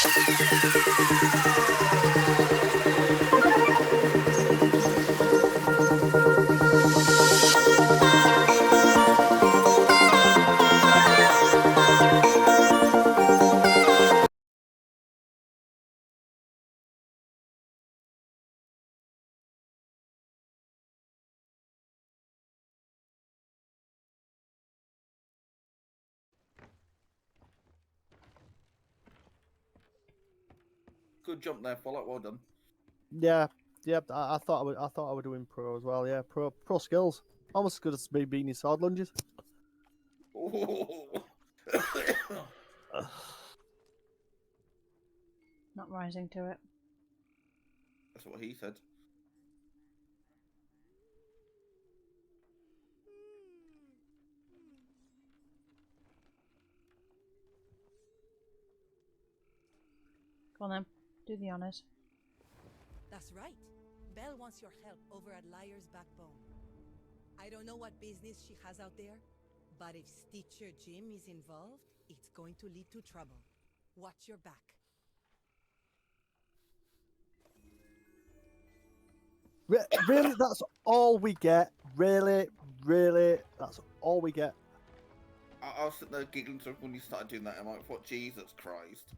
Good jump there, Fallout. Well done. Yeah, yeah. I thought I were doing pro as well. Yeah, pro skills. Almost as good as me beanie sword lunges. Not rising to it. That's what he said. Go on then. Do the honours. That's right. Belle wants your help over at Liar's Backbone. I don't know what business she has out there, but if Stitcher Jim is involved, it's going to lead to trouble. Watch your back. Really, that's all we get. Really, that's all we get. I was sitting there giggling when you started doing that. I'm like, what? Jesus Christ.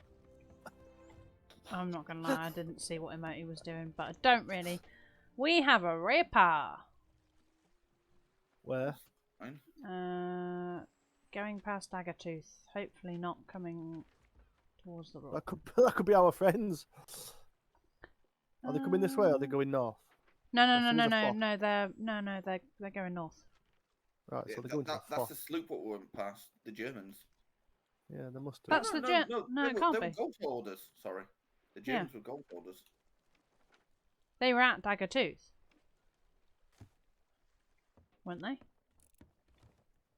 I'm not gonna lie, I didn't see what emote he was doing, but I don't really. We have a Ripper! Where? Fine. Going past Daggertooth. Hopefully not coming towards the road. That could be our friends. Are they coming this way or are they going north? No, they're going north. Right, Yeah, so they're going to the that's the sloop what we went past. The Germans. Yeah, they must do. That's the Germans. No, it can't they be. were gold holders. Sorry. The Germans were gold holders. They were at Daggertooth. Weren't they?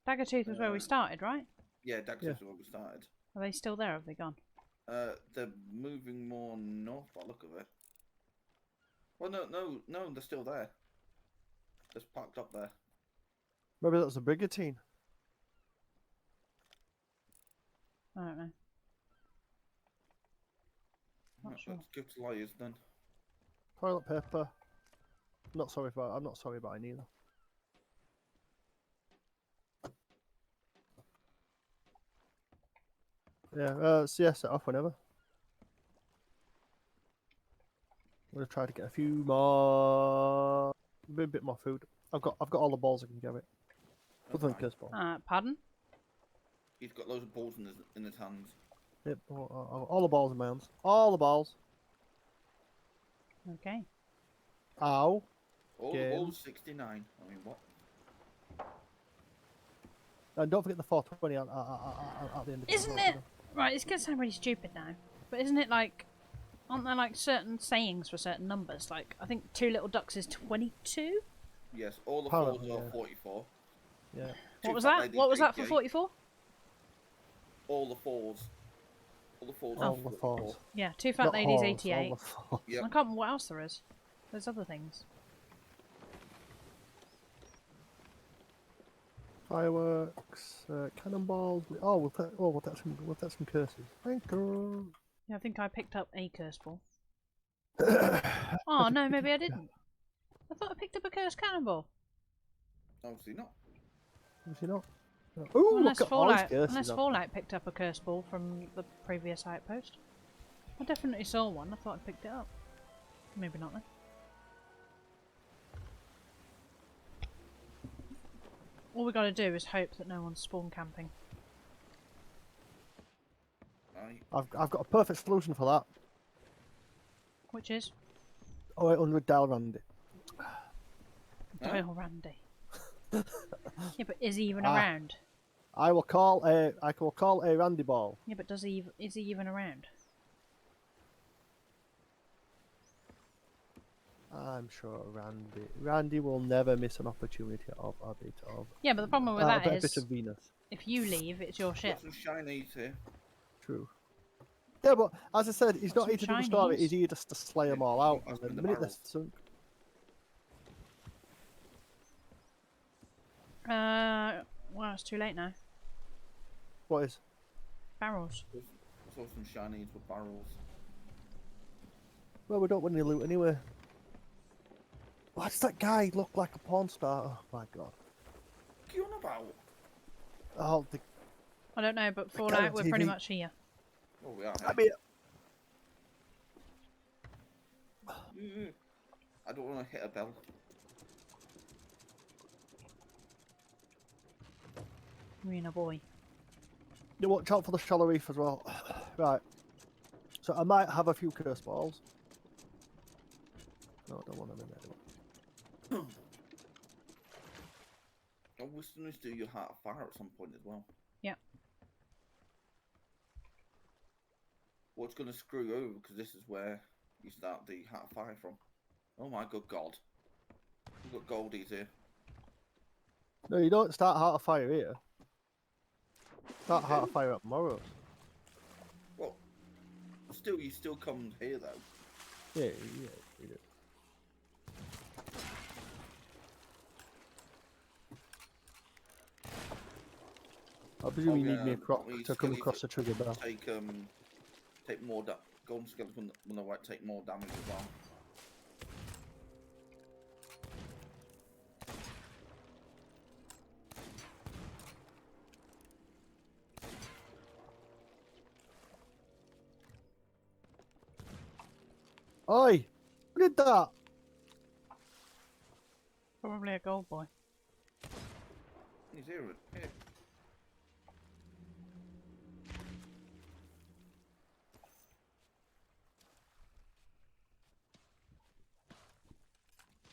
Daggertooth was where we started, right? Yeah, Daggertooth is where we started. Are they still there or have they gone? They're moving more north by the look of it. Well, no, they're still there. Just parked up there. Maybe that's a brigantine. I don't know. Not sure. Let's give to Liars then. Toilet paper. I'm not sorry about it either. Yeah, so yeah, set off whenever. I'm gonna try to get a few more, a bit more food. I've got all the balls I can give it. Other than curse ball. Pardon? He's got loads of balls in his hands. Yep, all the balls in my hands. All the balls. Okay. Ow. All the balls 69. I mean, what? And don't forget the 420 at the end of the Isn't it? Right, it's gonna sound really stupid now, but isn't it like? Aren't there like certain sayings for certain numbers? Like I think 2 little ducks is 22. Yes, all the fours are 44. Yeah. What was that? What was that for 44? All the fours. All the fours. All the fours. Yeah, 2 fat ladies 88. Yep. I can't remember what else there is. There's other things. Fireworks, cannonballs. Oh, we'll take some curses. Thank you. Yeah, I think I picked up a curse ball. Oh no, maybe I didn't. I thought I picked up a cursed cannonball. Obviously not. Obviously not. Ooh, Unless look at all these curses. Unless Fallout picked up a curse ball from the previous outpost. I definitely saw one. I thought I picked it up. Maybe not then. All we got to do is hope that no one's spawn camping. Right. I've got a perfect solution for that. Which is? 0800 dial Randy. Dial Randy. Yeah, but is he even around? I will call a Randy ball. Yeah, but is he even around? I'm sure Randy will never miss an opportunity of a bit of. Yeah, but the problem with that a is bit of Venus. If you leave, it's your ship. Got some shinies here. True. Yeah, but as I said, he's not here to do the story. He's here just to slay them all out. And then the minute they're sunk. Well, it's too late now. What is? Barrels. saw some shinies with barrels. Well, we don't win any loot anyway. Why does that guy look like a porn star? Oh my god. What are you on about? Oh, the, I don't know, but guy Fallout, on we're pretty TV. much here. Oh, we are. I mean, I don't want to hit a bell. Marina boy. you watch out for the shallow reef as well. Right. So I might have a few curse balls. No, I don't want them in there. Oh, we still need to do your Heart of Fire at some point as well. Yeah. What's going to screw you over, because this is where you start the Heart of Fire from. Oh my good god. We've got goldies here. No, you don't start Heart of Fire here. Start You Heart do? of Fire at Morrows. Well, still, you still come here though. Yeah, you do. I presume you need me to come across the trigger bell. Take more golden skeletons when they won't take more damage as well. Oi! Who did that? Probably a gold boy. He's here. Here.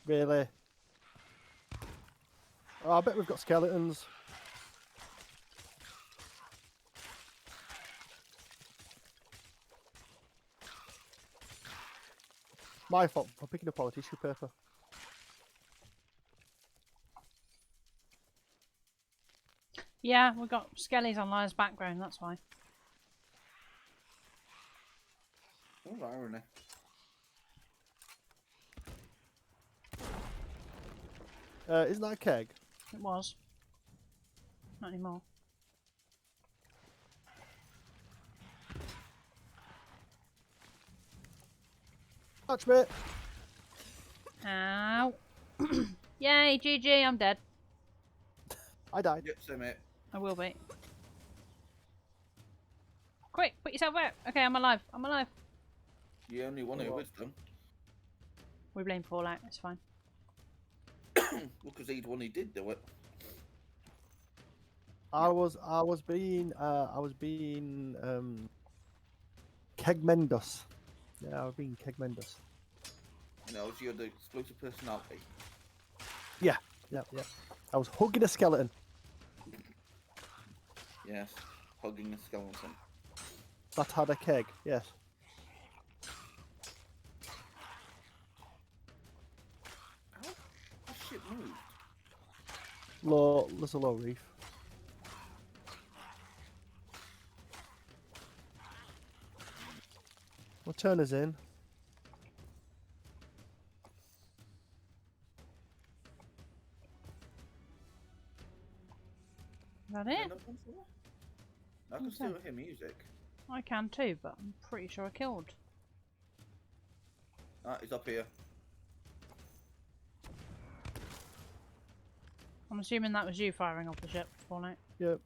Really? Oh, I bet we've got skeletons. My fault for picking up all the tissue paper. Yeah, we've got skellies on Liar's background, that's why. Oh, irony. Isn't that a keg? It was. Not anymore. Catch me! Ow. Yay, GG, I'm dead. I died. Yep, same mate. I will be. Quick, put yourself out. Okay, I'm alive. I'm alive. You only won it What? with them. We blame Fallout, it's fine. Well, because he's one who did do it. I was being Kegmendos. Yeah, I was being Kegmendos. You know, you're the exclusive personality. Yeah. I was hugging a skeleton. Yes, hugging a skeleton. That had a keg. Yes. How? That shit moved. There's a low reef. We'll turn us in. Is that it? I can Okay. still hear music. I can too, but I'm pretty sure I killed. Ah, he's up here. I'm assuming that was you firing off the ship, Fallout. Yep.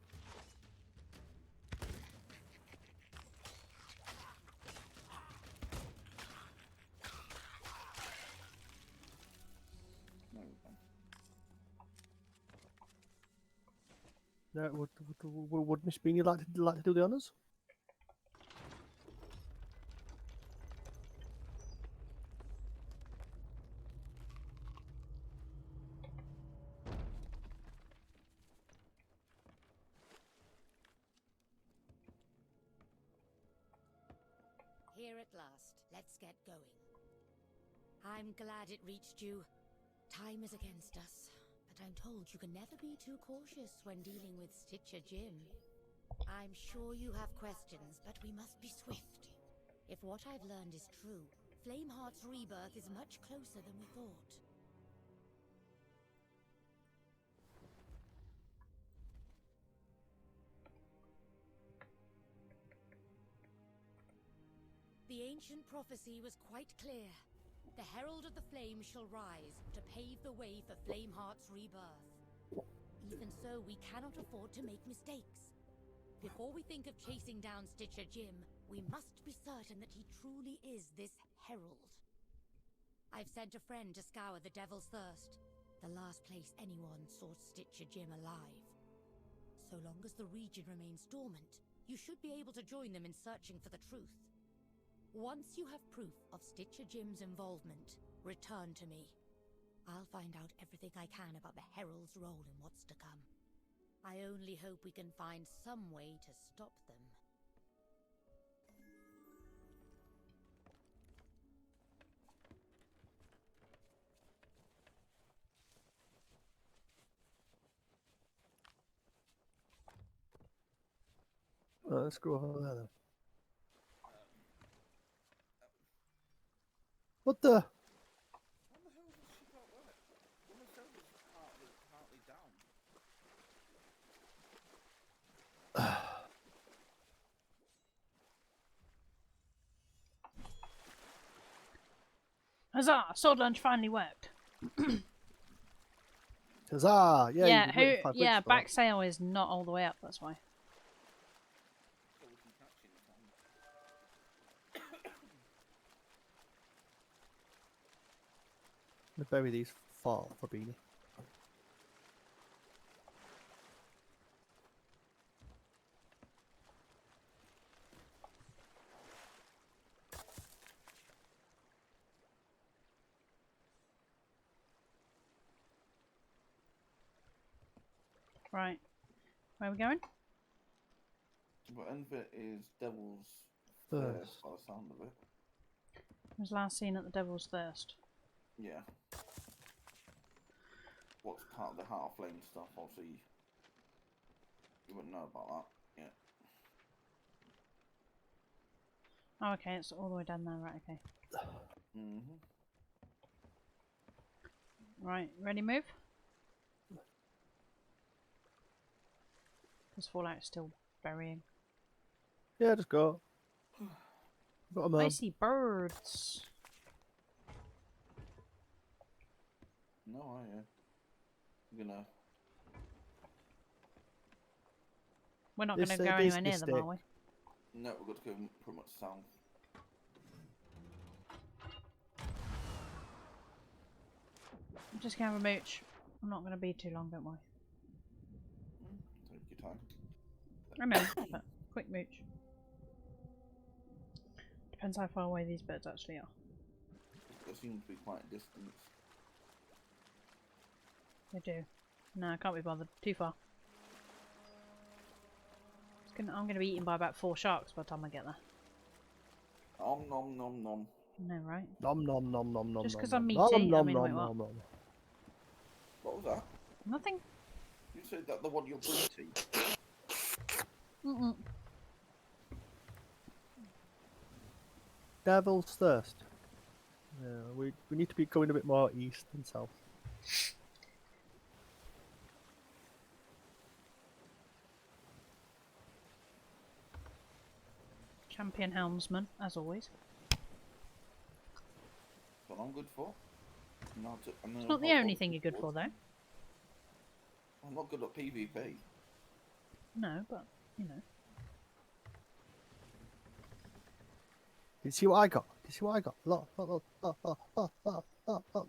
No, we can't. Yeah, would Miss Beanie like to do the honours? Here at last. Let's get going. I'm glad it reached you. Time is against us, but I'm told you can never be too cautious when dealing with Stitcher Jim. I'm sure you have questions, but we must be swift. If what I've learned is true, Flameheart's rebirth is much closer than we thought. ancient prophecy was quite clear. The Herald of the Flame shall rise to pave the way for Flameheart's rebirth. Even so, we cannot afford to make mistakes. Before we think of chasing down Stitcher Jim, we must be certain that he truly is this Herald. I've sent a friend to scour the Devil's Thirst, the last place anyone saw Stitcher Jim alive. So long as the region remains dormant, you should be able to join them in searching for the truth. Once you have proof of Stitcher Jim's involvement, return to me. I'll find out everything I can about the Herald's role in what's to come. I only hope we can find some way to stop them. Let's go over there then. What the? What the hell is this ship out there? Well, the server's partly down. Huzzah! Sword lunge finally worked. Huzzah! Yeah, Yeah, you've waited 5 yeah, weeks for back that. sail is not all the way up, that's why. So we can catch him in time. I'm gonna bury these for Beanie. Right. Where are we going? But end of it is Devil's Thirst. Thirst by the sound of it. Was last seen at the Devil's Thirst. Yeah. What's part of the Heart of Flame stuff, obviously. You wouldn't know about that yet. Oh, okay, it's all the way down there, right, okay. Mm-hmm. Right, ready, move? Because Fallout's still burying. Yeah, just go. Got 'em I home. see birds. No, I'm gonna. We're not This, going to go this anywhere near them, are we? No, we've got to go pretty much south. I'm just going to have a mooch. I'm not going to be too long, don't worry. Take your time. I know, but quick mooch. Depends how far away these birds actually are. They seem to be quite a distance. They do. No, I can't be bothered. Too far. I'm going to be eaten by about 4 sharks by the time I get there. Nom nom nom nom. No, right? Nom nom nom nom nom. Just 'cause nom, I'm nom, meaty, I nom, mean, nom, wait, what? nom, nom. What was that? Nothing. You said that the one you're pretty. Mm-mm. Devil's Thirst. Yeah, we need to be going a bit more east and south. Champion helmsman, as always. What I'm good for. It's not the only thing you're good for, though. I'm not good at PvP. No, but, you know. Did you see what I got? Did you see what I got? Look,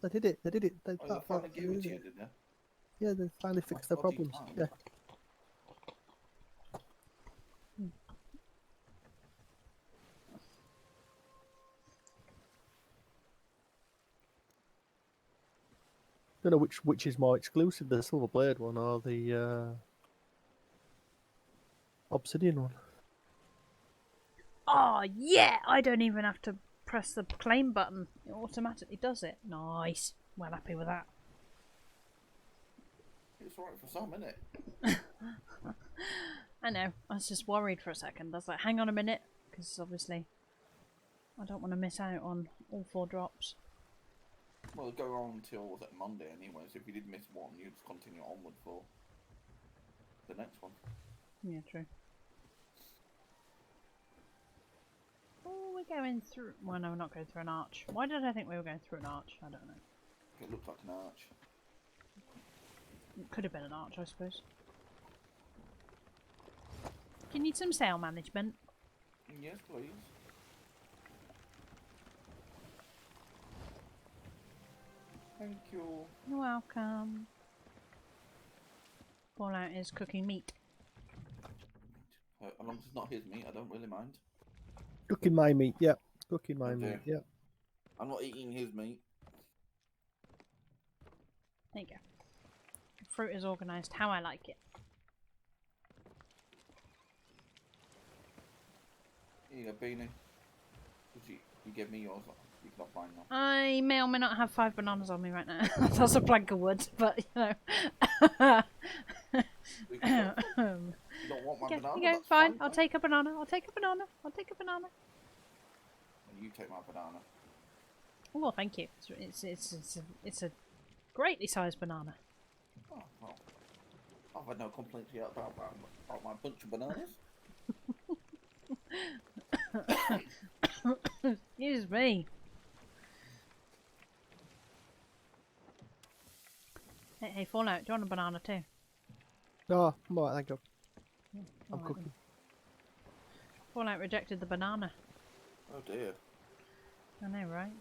they did it. They did it. They, Oh, they finally gave it to you, didn't they? Yeah, they finally fixed their bloody problems. time. Yeah. Don't know which is more exclusive, the Silver Blade one or the Obsidian one. Oh, yeah! I don't even have to press the claim button. It automatically does it. Nice. Well happy with that. It's alright for some, isn't it? I know. I was just worried for a second. I was like, hang on a minute. Because obviously I don't want to miss out on all 4 drops. Well, it'll go on until, was it Monday anyway, so if you did miss one, you'd just continue onward for the next one. Yeah, true. Oh, we're going going through... Well, no, we're not going through an arch. Why did I think we were going through an arch? I don't know. It looked like an arch. It could have been an arch, I suppose. Do you need some sail management? Yes, please. Thank you. You're welcome. Fallout is cooking meat. As long as it's not his meat, I don't really mind. Cooking my meat, yeah. Cooking my Okay. meat, yeah. I'm not eating his meat. There you go. Fruit is organised how I like it. Here you go, Beanie. You gave me yours. You can have mine now. I may or may not have 5 bananas on me right now. That's a plank of wood, but you know. You don't want my Okay, banana? you go, That's fine. fine. I'll take a banana. I'll take a banana. I'll take a banana. And you take my banana. Oh, well, thank you. It's a greatly sized banana. Oh, well. I've had no complaints yet about my bunch of bananas. Excuse me. Hey, Fallout, do you want a banana too? No, I'm alright, thank you. I'm Alright cooking. then. Fallout rejected the banana. Oh dear. I know, right?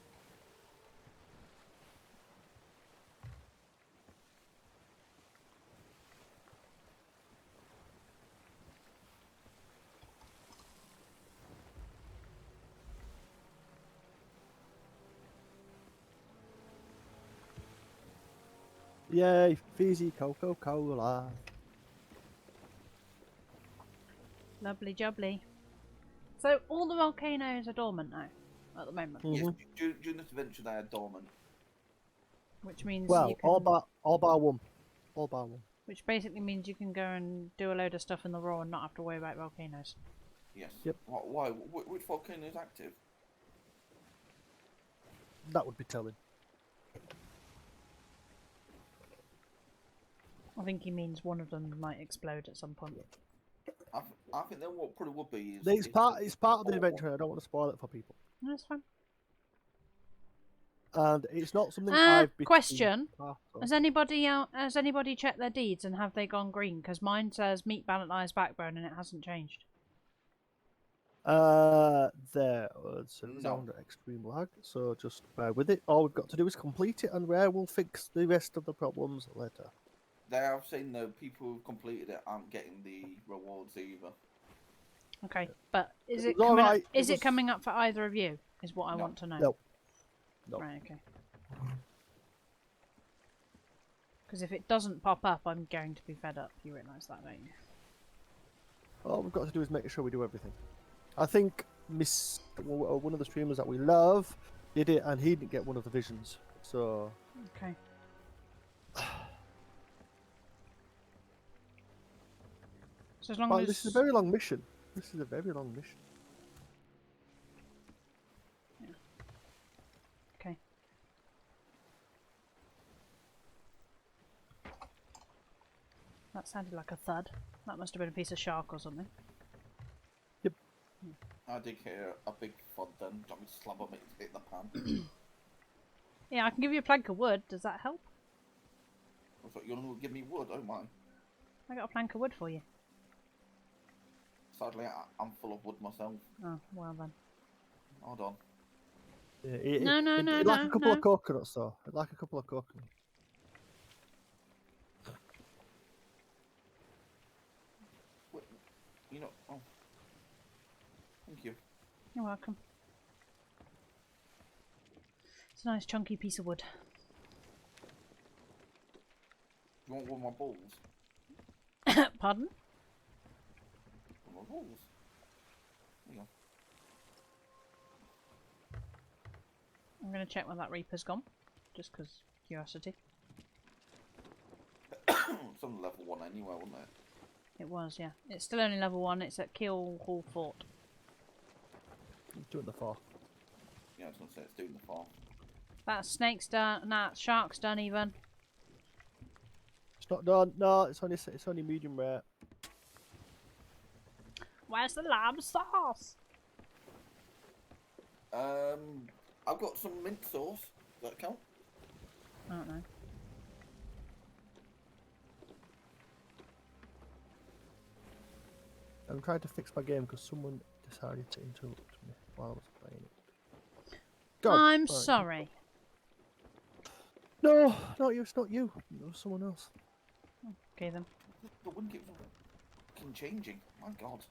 Yay, fizzy Coca-Cola. Lovely jubbly. So all the volcanoes are dormant now, at the moment, Yes, Mhm. during this adventure they are dormant. which means Well, you can, all bar one. All bar one. which basically means you can go and do a load of stuff in the raw and not have to worry about volcanoes. Yes. Yep. Why? Which volcano is active? That would be telling. I think he means one of them might explode at some point. I think then what probably would be is... It's part of the adventure. I don't want to spoil it for people. That's fine. And it's not something I've been Question: part of. Has anybody checked their deeds and have they gone green? Because mine says meat balanced backbone and it hasn't changed. There. So it was No. under extreme lag, so just bear with it. All we've got to do is complete it, and Rare will fix the rest of the problems later. They have seen that people who've completed it aren't getting the rewards either. Okay, but is It it was coming alright, up, it is it was- coming up for either of you? Is what I No. want to know. No. No. Right. Okay. Because if it doesn't pop up, I'm going to be fed up. You realise that, don't you? All we've got to do is make sure we do everything. I think one of the streamers that we love did it, and he didn't get one of the visions. So Okay. So as long but as this is a very long mission. This is a very long mission. okay. That sounded like a thud. That must have been a piece of shark or something. I did hear a big thud then. Don't slab on it hit the pan. Yeah, I can give you a plank of wood. Does that help? I thought you want to give me wood. Oh my. I got a plank of wood for you. Sadly, I'm full of wood myself. Oh, well then. Hold on. Yeah, No, it'd like no, a couple no. of coconuts, though. It'd like a couple of coconuts. Wait, you know. Oh. Thank you. You're welcome. It's a nice chunky piece of wood. You want one of my balls? Pardon? One of my balls. There you go. I'm going to check where that Reaper's gone. Just because curiosity. It's on level 1 anyway, wasn't it? It was, yeah. It's still only level 1. It's at Kill Hall Fort. Doing the 4. Yeah, I was going to say it's doing the farm. That snake's done. Nah, shark's done even. It's not done. No, it's only medium rare. Where's the lamb sauce? I've got some mint sauce. Does that count? I don't know. I'm trying to fix my game because someone decided to interrupt me while I was playing it. Go. I'm Right. sorry. No, not you. It's not you. It was someone else. Okay then. The wind keeps on fucking changing. My God.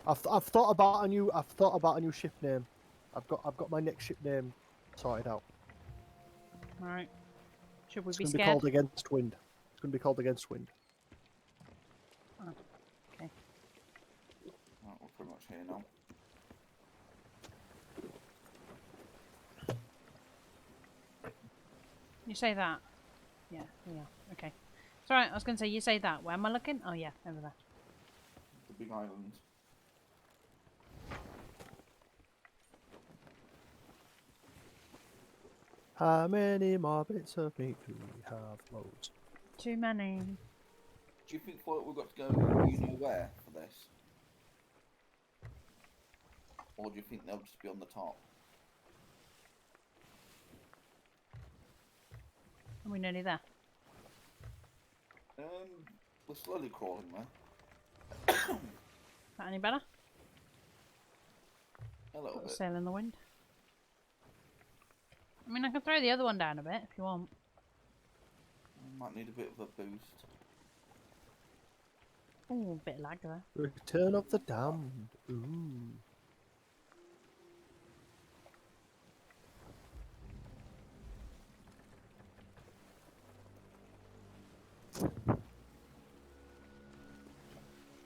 I've thought about a new ship name. I've got my next ship name sorted out. Right. Should we It's be going to be scared? called Against Wind. It's going to be called Against Wind. Oh, okay. Right, we're pretty much here now. You say that. Yeah, yeah. Okay. It's alright, I was going to say, you say that. Where am I looking? Oh, yeah, over there. The big island. How many more bits of meat do we have? Loads. Too many. Do you think we've got to go you know where for this? Or do you think they'll just be on the top? Are we nearly there? We're slowly crawling there. Is that any better? A little Put a bit. sail in the wind. I mean, I can throw the other one down a bit if you want. Might need a bit of a boost. Ooh, a bit of lag there. Return of the Damned. Ooh.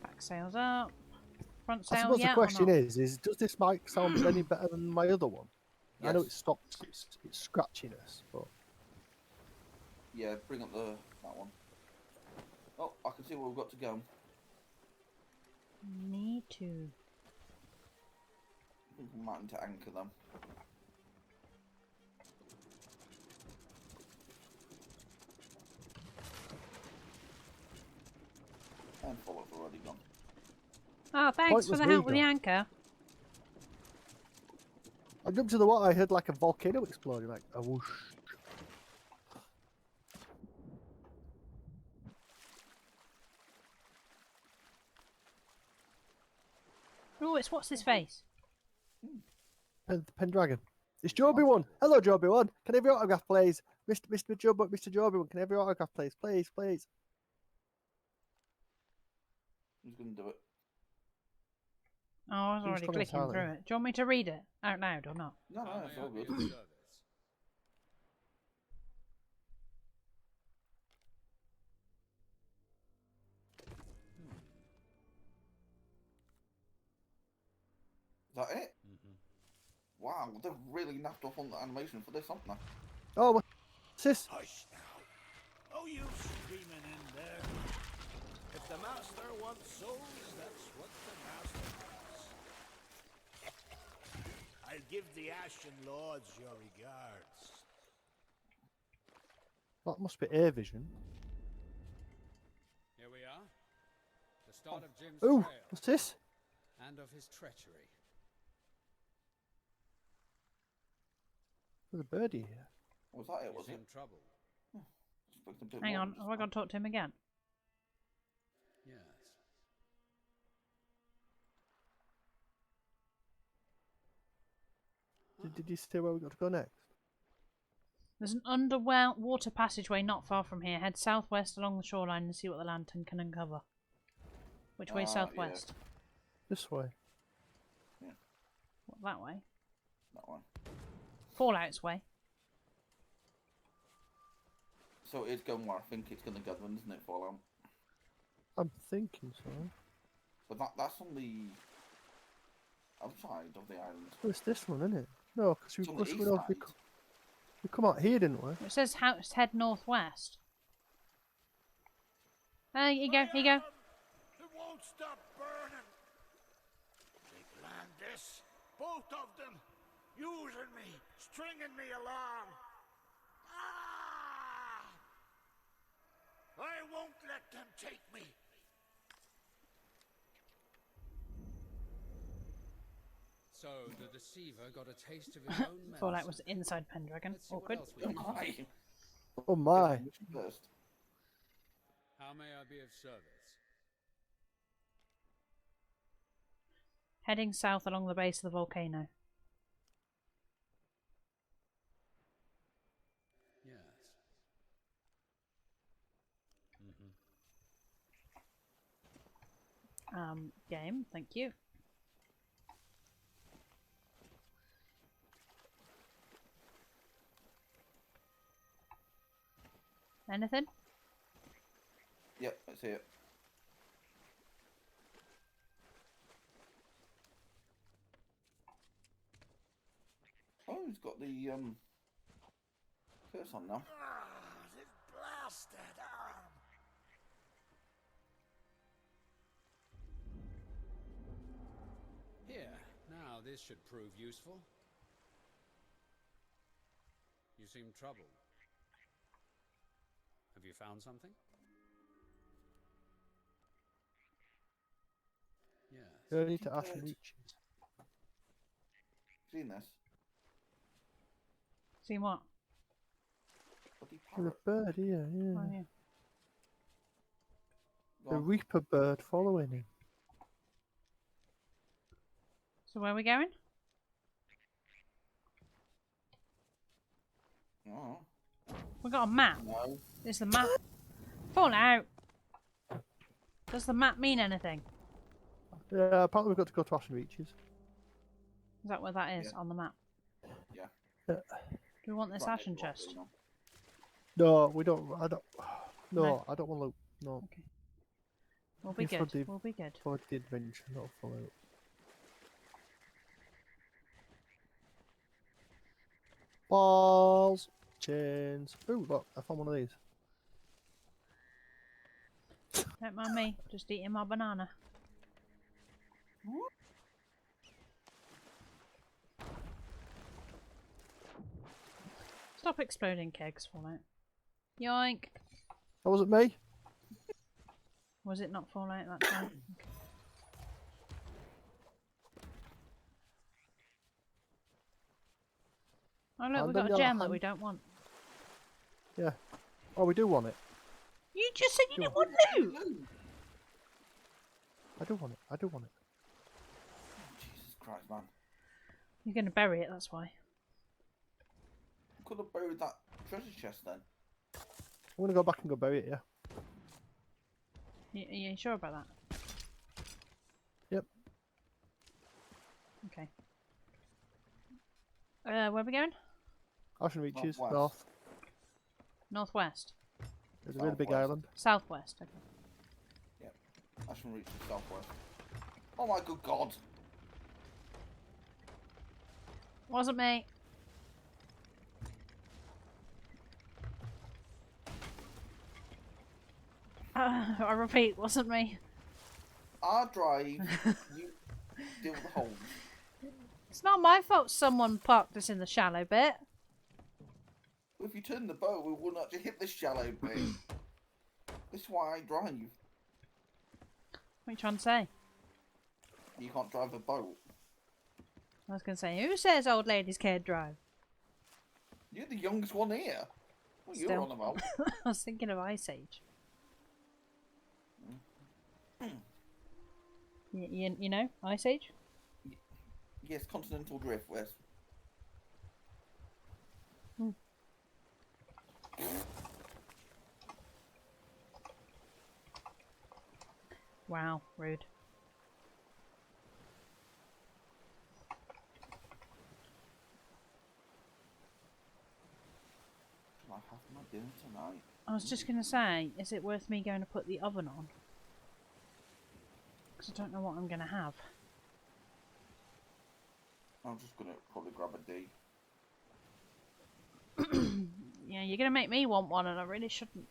Back sails up. Front I sail, suppose yeah the question or not? is does this mic sound any better than my other one? I know Yes. it stops its scratchiness, but Yeah, bring up that one. Oh, I can see where we've got to go. Me too. I think we might need to anchor them. And Follow-up's already gone. Oh, thanks for was the me, help with the John. anchor. I jumped to the water. I heard like a volcano exploding, like a whoosh. Oh, it's what's his face? Pendragon. It's Joby one. Hello, Joby one. Can I have your autograph, please? Mr. Joby one. Can I have your autograph, please? Please, please. Who's going to do it? Oh, I was Who's already talking clicking silently? through it. Do you want me to read it out loud or not? No, no, it's all good. Is that it? Wow, they've really napped off on the animation for this, haven't they? Oh, what's this? Hush now. Oh, you screaming in there. If the master wants souls, that's what the master wants. I'll give the Ashen Lords your regards. That must be air vision. Here we are. The start of Jim's Ooh, trail what's this? and of his treachery. There's a birdie here. Was that it, You was it? seem troubled. Expecting a bit Hang more on, than have I just got to talk to him again? Yes. Did you say where we got to go next? There's an underwater passageway not far from here. Head southwest along the shoreline and see what the lantern can uncover. Which way is Ah, yeah. southwest? This way. What, that way? that one. Fallout's way. So it is going where I think it's going to go, then, isn't it, Fallout? I'm thinking so. But that's on the outside of the island. Oh, it's this one, isn't it? No, because It's on the east side. we come out here, didn't we? It says house head northwest. Here you go, here you go. It won't stop burning. They planned this. Both of them. Using me. Stringing me along. Ah! I won't let them take me. So the deceiver got a taste of his own medicine. Fallout was inside Pendragon. Let's see what Awkward. else we Oh can find. my! Oh my! Get the mission first. How may I be of service? Heading south along the base of the volcano. Yes. Game, thank you. Anything? Yep, I see it. Oh, he's got the curse on now. This blasted arm. Here, now this should prove useful. You seem troubled. Have you found something? Yes. Journey to Ashen Reaches. Seen this? Seen what? Bloody There's parrot. a bird here, yeah. Oh, yeah. Go The on. Reaper bird following him. So where are we going? Oh, We got a map. no. Is the map Fallout? Does the map mean anything? Yeah, apparently we've got to go to Ashen Reaches. Is that where that is Yeah. on the map? Yeah. Do we want this Right, ashen there's a lot chest? going on. No, we don't. I don't. No, No. I don't want loot. No, Okay. We'll be Be for good. the- We'll be good. for the adventure, not for loot. Balls, chains. Ooh, look! I found one of these. Don't mind me. Just eating my banana. Stop exploding kegs, Fallout. Yoink! That wasn't me. Was it not Fallout that time? Okay. Oh look, And we then got the a other gem that hand- we don't want. Yeah. Oh, we do want it. You just said you didn't want loot! I do want it. I do want it. Jesus Christ, man. You're going to bury it, that's why. Could have buried that treasure chest then. I'm gonna go back and go bury it. Yeah. Are you sure about that? Yep. Okay. Where are we going? Ashen Reaches, Northwest. north. Northwest. There's a really big Southwest. island. Southwest, okay. I shall reach the southwest. Oh my good god! Wasn't me. I repeat, wasn't me. I drive, you deal with the holes. It's not my fault someone parked us in the shallow bit. If you turn the boat, we wouldn't actually hit this shallow bit. This is why I drive. What are you trying to say? You can't drive a boat. I was going to say, who says old ladies can't drive? You're the youngest one here. What are you Still. on about? I was thinking of Ice Age. You know, Ice Age? Yes, continental drift, Wes. Wow, rude. Shall I have my dinner tonight? I was just going to say, is it worth me going to put the oven on? Because I don't know what I'm going to have. I'm just gonna probably grab a D. Yeah, you're going to make me want one, and I really shouldn't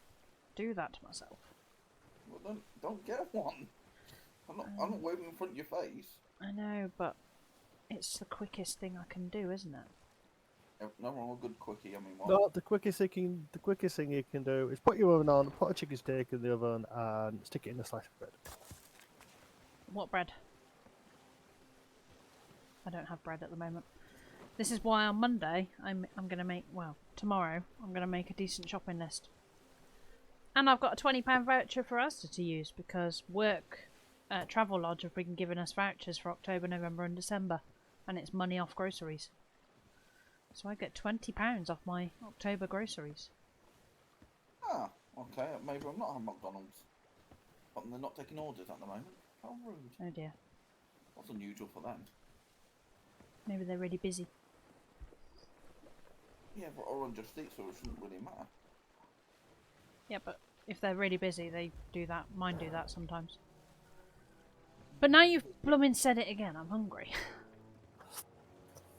do that to myself. Well, don't get one. I'm not waving in front of your face. I know, but it's the quickest thing I can do, isn't it? No wrong with a good quickie. I mean, what? No, the quickest thing you can do is put your oven on, put a chicken steak in the oven, and stick it in a slice of bread. What bread? I don't have bread at the moment. This is why on Monday I'm gonna make, well, tomorrow I'm gonna make a decent shopping list. And I've got a £20 voucher for us to use because work Travel Lodge have been giving us vouchers for October, November and December, and it's money off groceries. So I get £20 off my October groceries. Ah, okay. Maybe I'm not at McDonald's. But they're not taking orders at the moment. How rude. Oh dear. That's unusual for them. Maybe they're really busy. Yeah, but orange just seats, so it shouldn't really matter. Yeah, but if they're really busy, they do that. Mine do that sometimes. But now you've blooming said it again. I'm hungry.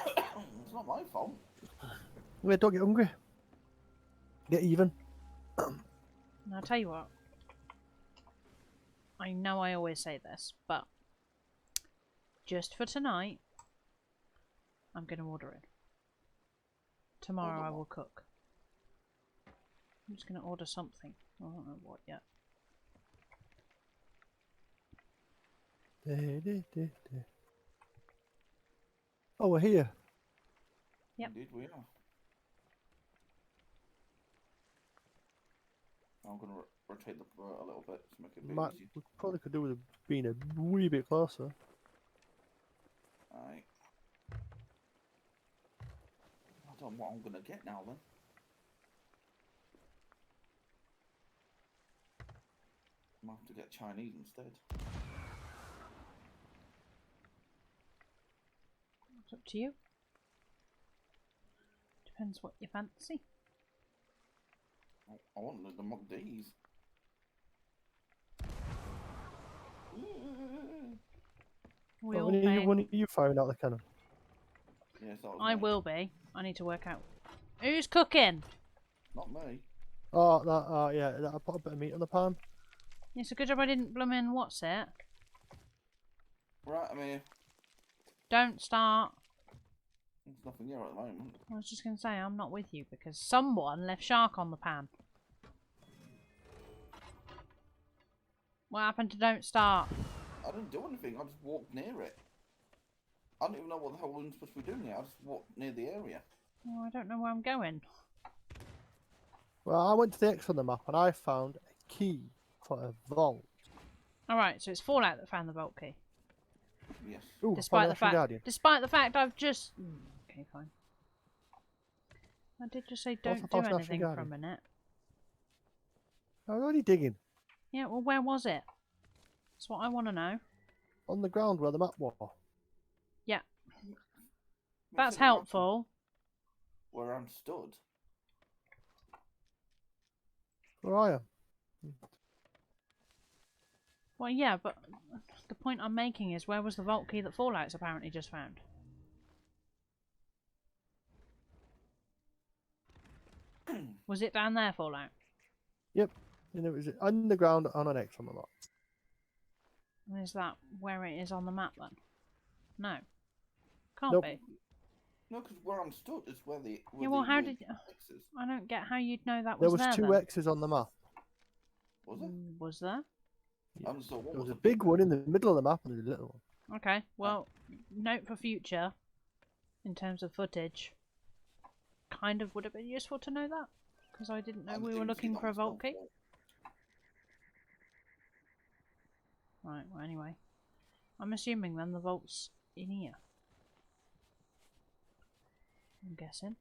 It's not my fault. Wait, don't get hungry. Get even. And I'll tell you what. I know I always say this, but just for tonight, I'm going to order it. Tomorrow Order I what? will cook. I'm just going to order something. I don't know what yet. Oh, we're here. Yep. Indeed we are. I'm going to rotate the boat a little bit to make it a bit Might, easier. we probably could do with being a wee bit closer. Aye. I don't know what I'm going to get now then. I might have to get Chinese instead. It's up to you. Depends what you fancy. I want the McD's. We Oh, all when paying. you firing out the cannon? Yes, that was I me. will be. I need to work out. Who's cooking? Not me. Oh, that, yeah, I put a bit of meat on the pan. It's a good job I didn't bloomin' what's it. Right, I'm here. Don't start. There's nothing here at the moment. I was just going to say, I'm not with you because someone left shark on the pan. What happened to don't start? I didn't do anything, I just walked near it. I don't even know what the hell I'm supposed to be doing here. I just walked near the area. Oh, I don't know where I'm going. Well, I went to the X on the map and I found a key for a vault. Alright, so it's Fallout that found the vault key. Yes. Ooh, Despite the fact, Guardian. despite the fact I've just... okay, fine. I did just say What's don't the do False National anything for a Guardian? minute. I was already digging. Yeah, well, where was it? That's what I want to know. On the ground where the map was. Yeah, Makes that's it around helpful. Where I'm stood. Where I am. Well, yeah, but the point I'm making is where was the vault key that Fallout's apparently just found? Was it down there, Fallout? Yep. And it was underground on an X on the map. And is that where it is on the map then? No. Can't Nope. be. No, because where I'm stood is where the... Where Yeah, well, the how weird did... X is. I don't get how you'd know that There was was there two then. X's on the map. Was it? Was there? I just thought, what There was was a big one in the middle of the map and there's a little one. Okay, well, note for future, in terms of footage, kind of would have been useful to know that, because I didn't know we were looking for a vault key. Right, well anyway, I'm assuming then the vault's in here. I'm guessing.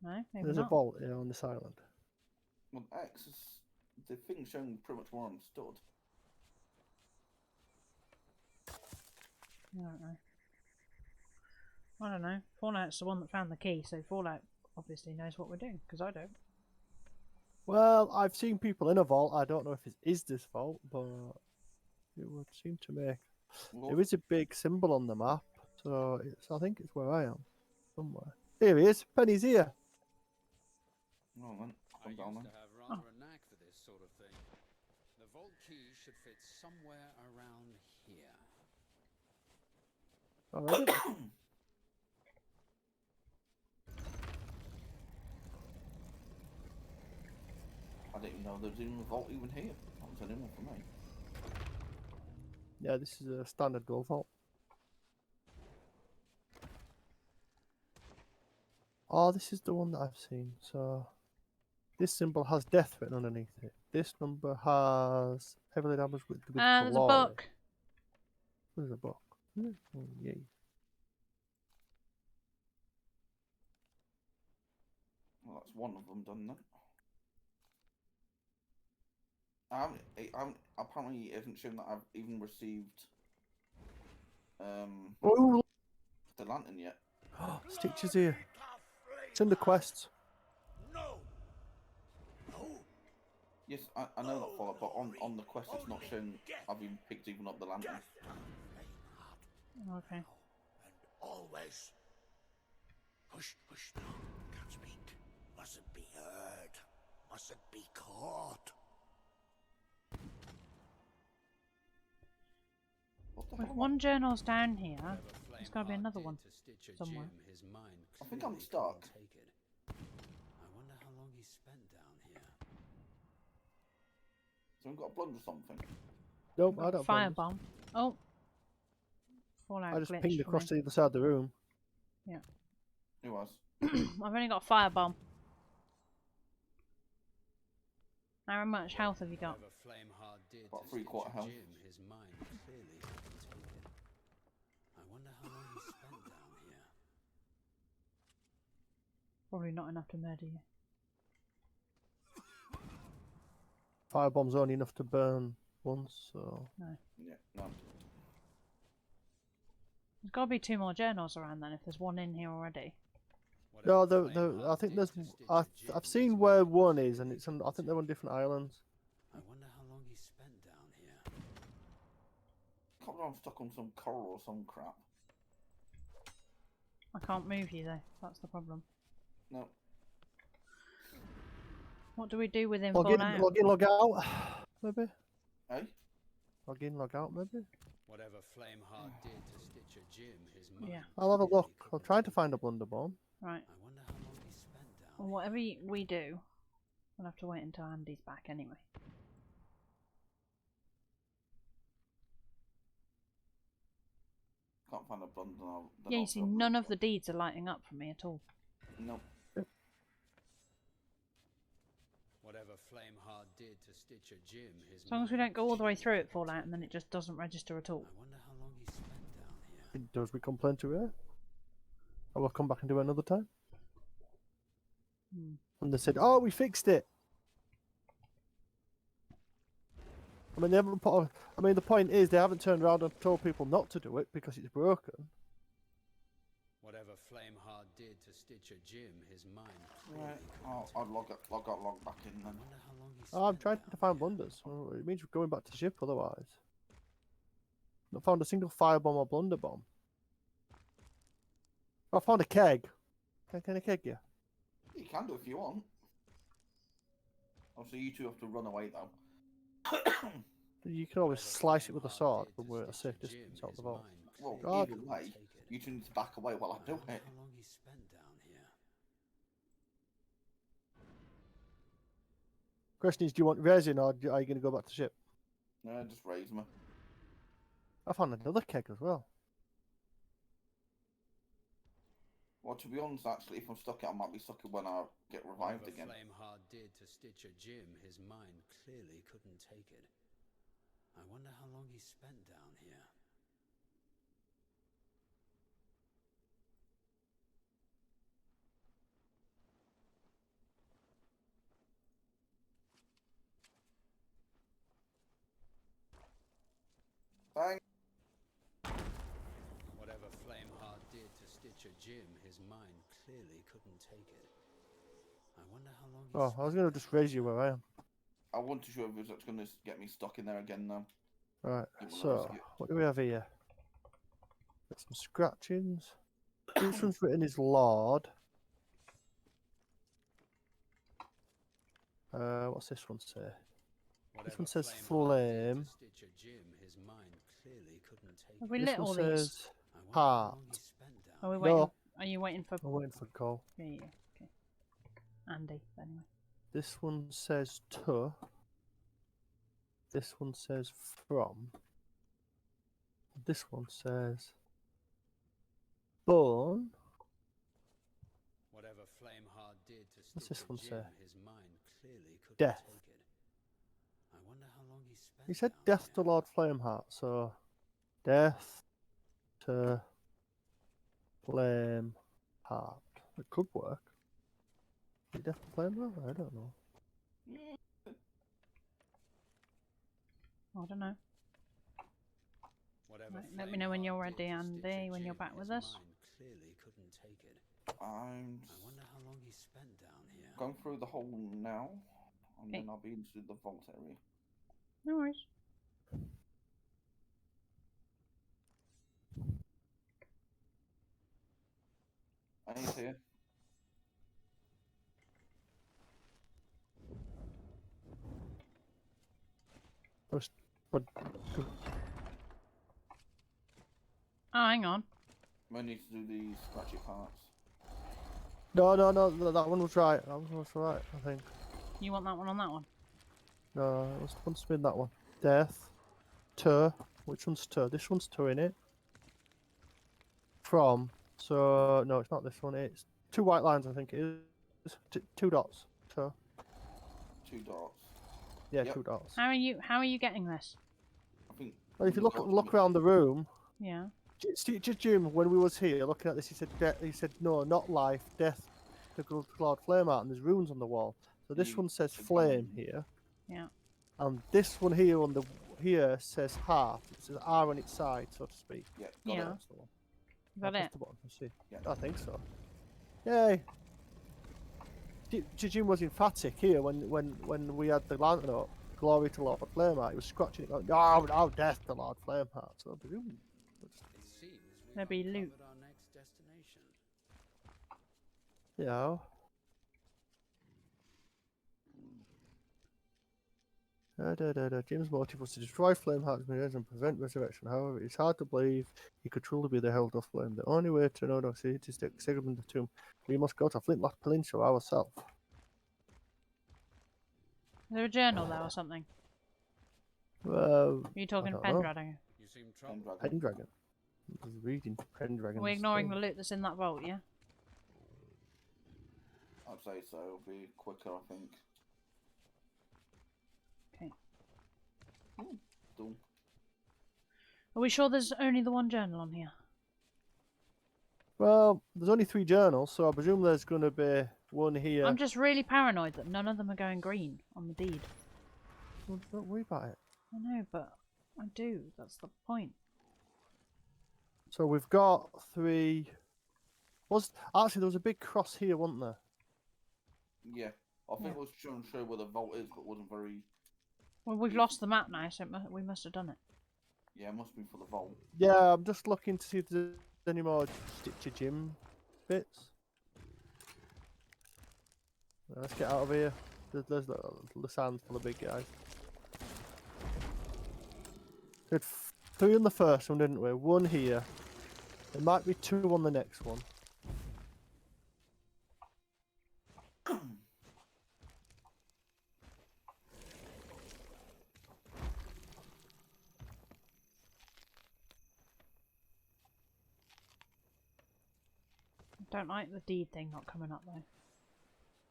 No, maybe There's not. a vault here on this island. Well, X is the thing showing pretty much where I'm stood. I don't know. I don't know. Fallout's the one that found the key, so Fallout obviously knows what we're doing, because I don't. Well, I've seen people in a vault. I don't know if it is this vault, but it would seem to make... Well, There is a big symbol on the map, so I think it's where I am. Somewhere. Here he is. Penny's here. no, man. I Come used down to then. have rather a knack for this sort of thing. The vault key should fit somewhere around here. Already? I didn't even know there was even a vault even here. That was a new one for me. Yeah, this is a standard gold vault. Oh, this is the one that I've seen. So this symbol has death written underneath it. This number has heavily damaged with There's a glory. book. There's a book. Oh, yay. Well, that's one of them done then. Apparently it hasn't shown that I've even received Oh, the lantern yet. Stitch is here. It's in the quest. No. No. Yes, I know that for it, but on the quest it's not shown I've even picked even up the lantern. Death to flame heart. Okay. And always. Hush, hush now. Can't speak. Mustn't be heard. Mustn't be caught. What the Wait, hell? one journal's down here. Whatever There's got to be Flameheart another did one to Stitcher somewhere. Jim, his mind I think I'm clearly stuck. couldn't take it. I wonder how long he spent down here. So we've got a blunder or something. Nope, I don't. Firebomb. Oh. Fallout I just glitch pinged for across me. to the other side of the room. Who was? I've only got firebomb. How much health have you got? Whatever Flameheart did About to three-quarter Stitcher health. Jim, his mind clearly couldn't take it. I wonder how long he spent down here. Probably not enough to murder you. Firebomb's only enough to burn once, so. Yeah, no. There's got to be 2 more journals around then if there's one in here already. No, Whatever I Flameheart think did there's. to Stitcher I've Jim, seen his where mind one is, and clearly it's. I couldn't think they're on take different islands. it. I wonder how long he spent down here. Can't believe I'm stuck on some coral or some crap. I can't move you though. That's the problem. No. What do we do with him Log in, Fallout? log out. Maybe. Hey? Log in, log out, maybe. Whatever Flameheart did to Stitcher Jim, his mind Yeah. I'll have a clearly look. I'm couldn't trying to take find a it. blunderbomb. Right. I wonder how long he spent down Well, here. whatever we do, we'll have to wait until Andy's back anyway. Can't find a blunder now. Yeah, you see, none of the deeds are lighting up for me at all. No. Whatever Flameheart did to Stitcher Jim, his As long as we don't go all the way through it Fallout and then it just doesn't register at all. I wonder how long he spent down here. It does we complain to her? I will come back and do it another time. Hmm. And they said, "Oh, we fixed it." I mean, they haven't put. I mean, the point is they haven't turned around and told people not to do it because it's broken. Whatever Flameheart did to Stitcher Jim, his mind Right. clearly couldn't I'll take log it. out, log back in I then. wonder how long he Oh, I'm spent trying down to find here. blunders. Oh, it means we're going back to the ship otherwise. Not found a single firebomb or blunderbomb. I found a keg. Can I keg you? You can do if you want. Obviously, you two have to run away though. You can always Whatever slice it with a Flameheart sword did when to we're at a safe Stitcher Jim, distance out his the vault. mind Well, clearly God. either couldn't way, take it. you two need to back away while I I do wonder it. how long he spent down here. Question is, do you want resin or are you going to go back to the ship? No, just raise me. I found another keg as well. Well, to be honest, actually, if I'm stuck, I might be stuck when I get revived Whatever again. Flameheart did to Stitcher Jim, his mind clearly couldn't take it. I wonder how long he spent down here. Bang! Whatever Flameheart did to Stitcher Jim, his mind clearly couldn't take it. I wonder how long he Oh, I was going to just raise you where I am. I want to show if it's going to get me stuck in there again now. Right, You wanna so risk it? what do we have here? Got some scratchings. This one's written as Lord. What's this one say? Whatever one says Flameheart did to flame. Stitcher Jim, his mind clearly couldn't take Have it. we This lit one all these? says I wonder how heart. long he spent down Are we here. waiting? No. Are you waiting for? I'm waiting for call. Yeah, yeah, okay. Andy, anyway. This one says to. This one says from. This one says bone. Whatever What's this Stitcher one say? Jim, his mind clearly couldn't Death. take it. I wonder how long he spent He said down death to here. Lord Flameheart, so death to Flameheart. It could work. Is it death to Flameheart? I don't know. I don't know. Whatever Right, let me know when you're Flameheart ready, did to Andy, Stitcher when you're Jim, back with his us. mind clearly couldn't take it. I'm I wonder how long he spent down here. going through the hole now, and Okay. then I'll be into the vault area. No worries. He's here. Just, but Oh, hang on. We need to do these scratchy parts. no, that one was right. That one was right, I think. You want that one on that one? No, it was supposed to be that one. Death to. Which one's to? This one's to in it. From. So no, it's not this one. It's two white lines, I think it is. Two dots. To. 2 dots. Yeah, Yep. 2 dots. How are you getting this? I think. Well, if you the look dots around the room, Yeah. Jim, when we was here looking at this, he said no, not life, death to Lord Flameheart, and there's runes on the wall. So this You one says should flame come in. here, Yeah. and this one here on the here says heart. It says R on its side, so to speak. Yeah, got Yeah. it. That's the one. Is that Press it? the button, let's see. Yeah. I think so. Yay! Jim was emphatic here when we had the lantern up. Glory to Lord Flameheart. He was scratching it, going, no, death to Lord Flameheart. So I presume. It seems we've Maybe loot. uncovered our next destination. Yeah. Jim's motive was to destroy Flameheart's mirrors and prevent resurrection. However, it's hard to believe he could truly be the Herald of Flame. The only way to know is to segment the tomb. We must go to Flintlock Peninsula ourselves. Is there a journal there or something? Well, Are you talking don't know. Pendragon? You seem troubled. Pendragon. Pendragon. I was reading Pendragon. Are we ignoring the loot that's in that vault, yeah? I'd say so. It'll be quicker, I think. Okay. Done. Are we sure there's only the one journal on here? Well, there's only 3 journals, so I presume there's going to be one here. I'm just really paranoid that none of them are going green on the deed. Well, don't worry about it. I know, but I do. That's the point. So we've got 3. Actually, there was a big cross here, wasn't there? Yeah. I think Yeah. it was trying to show where the vault is, but wasn't very. Well, we've lost the map now, so we must have done it. Yeah, it must be for the vault. Yeah, I'm just looking to see if there's any more Stitcher Jim bits. Let's get out of here. There's the sand full of big guys. We had 3 on the first one, didn't we? 1 here. There might be 2 on the next one. I don't like the deed thing not coming up though.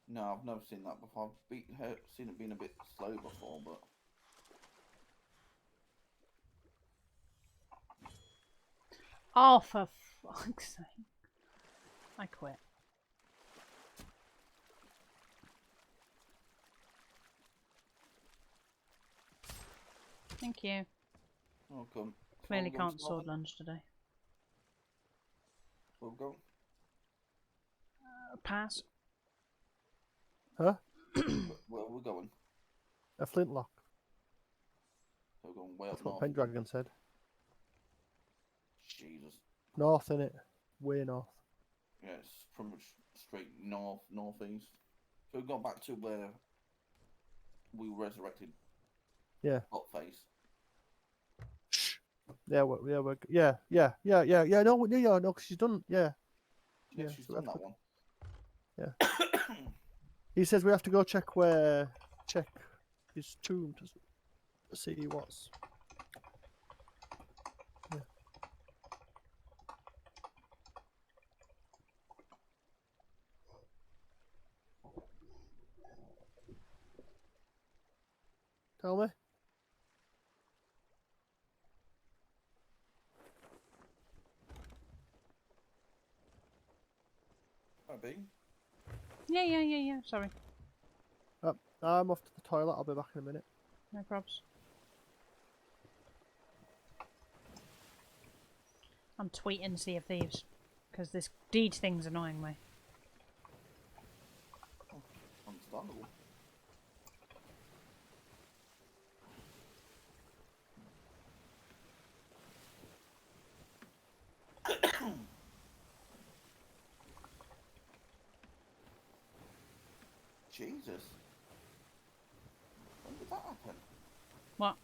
No, I've never seen that before. I've seen it being a bit slow before, but. Oh, for fuck's sake. I quit. Thank you. Welcome. Clearly We'll go can't to sword Northern. lunge today. We'll go. Pass. Huh? Where are we going? A flintlock. So we're going way up That's what north. again. Pendragon said. Jesus. North, innit? Way north. Yeah, it's pretty much straight north, northeast. So we got back to where we resurrected Yeah. Hotface. Yeah, no, because she's done, Yeah, Yeah, she's so done that's that one. He says we have to go check his tomb to see what's. Yeah. Tell me. Maybe. Yeah. Sorry. I'm off to the toilet. I'll be back in a minute. No probs. I'm tweeting Sea of Thieves because this deed thing's annoying me. Understandable. Jesus. When did that happen? What?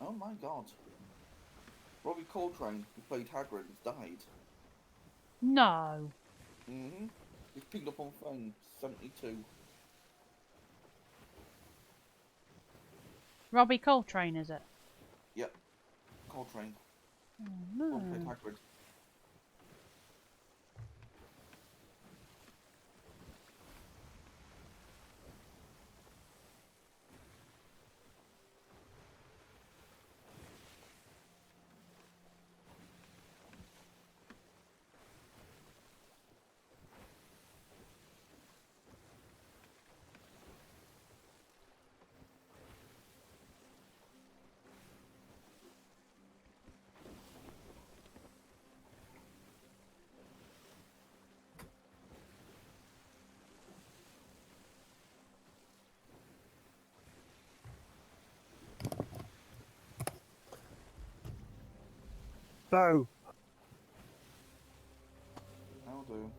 Oh my god. Robbie Coltrane, who played Hagrid, has died. No. Mm-hmm. He's picked up on phone, 72. Robbie Coltrane, is it? Yep. Coltrane. Oh, One played no. Hagrid. Bow. I'll do.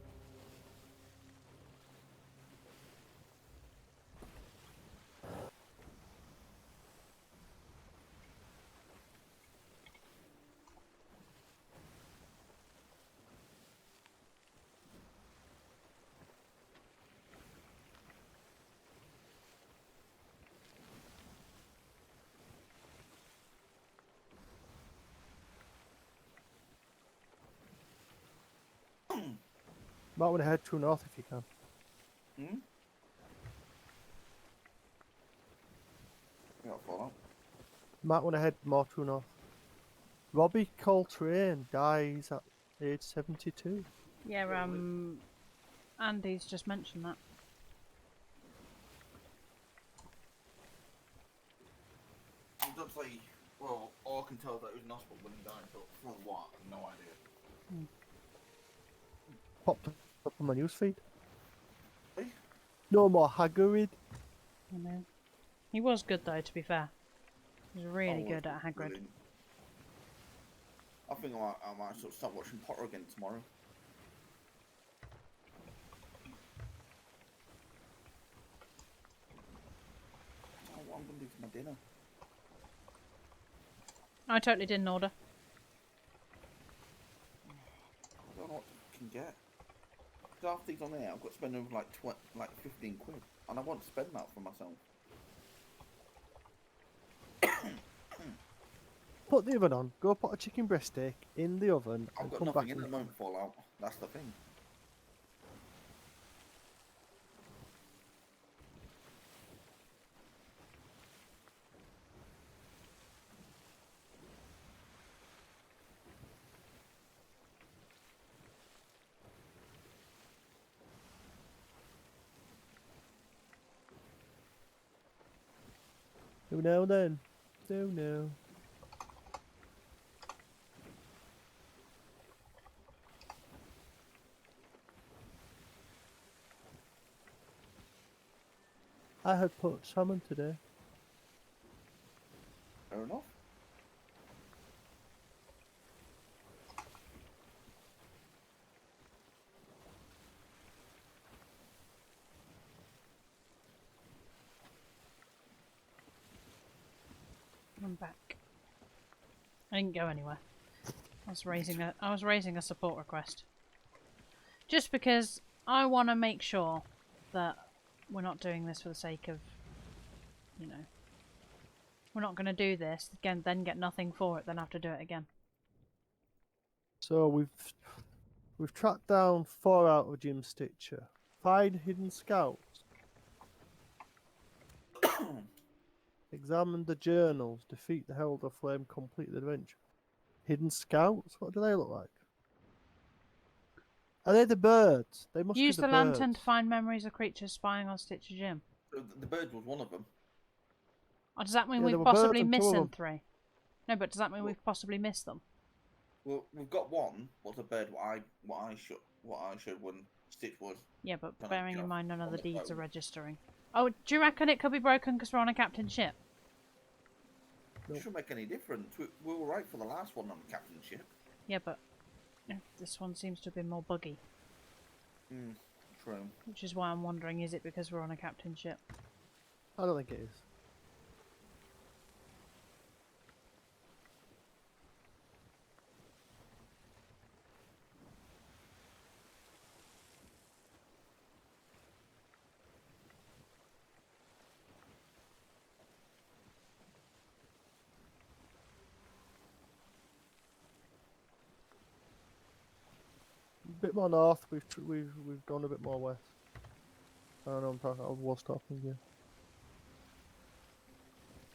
Might want to head true north if you can. Hmm? Yeah, I'll follow. Might want to head more true north. Robbie Coltrane dies at age 72. Yeah, Andy's just mentioned that. It does say, well, all I can tell is that he was in hospital when he died, but for what? No idea. Popped up on my newsfeed. Hey? No more Hagrid. I know. He was good though, to be fair. He was really Oh, good at Hagrid. brilliant. I think I might sort of start watching Potter again tomorrow. Oh, what I'm going to do for my dinner. I totally didn't order. I don't know what I can get. Because half these on there, I've got to spend over like 15 quid. And I want to spend that for myself. Put the oven on. Go put a chicken breast steak in the oven I've and got come nothing back. in at the moment, Fallout. That's the thing. Do now then. Do now. I had put salmon today. Fair enough. I'm back. I didn't go anywhere. I was raising a support request. Just because I want to make sure that we're not doing this for the sake of, you know, we're not going to do this again, then get nothing for it, then have to do it again. So we've tracked down 4 out of Jim Stitcher. 5 hidden scouts. Examine the journals. Defeat the Herald of Flame. Complete the adventure. Hidden scouts? What do they look like? Are they the birds? They must Use be the the lantern birds. to find memories of creatures spying on Stitcher Jim. The bird was one of them. Or does that mean Yeah, there we've were birds possibly and two of missing them. 3? No, but does that mean Well- we've possibly missed them? Well, we've got one. What's a bird? What I showed when Stitch was. Yeah, but Kinda, bearing you in know, mind none of on the the deeds are phone. registering. Oh, do you reckon it could be broken because we're on a captain ship? It shouldn't make any difference. We were right for the last one on the captain's ship. Yeah, but this one seems to have been more buggy. True. Which is why I'm wondering, is it because we're on a captain ship? I don't think it is. A bit more north. We've gone a bit more west. I don't know. I was talking here.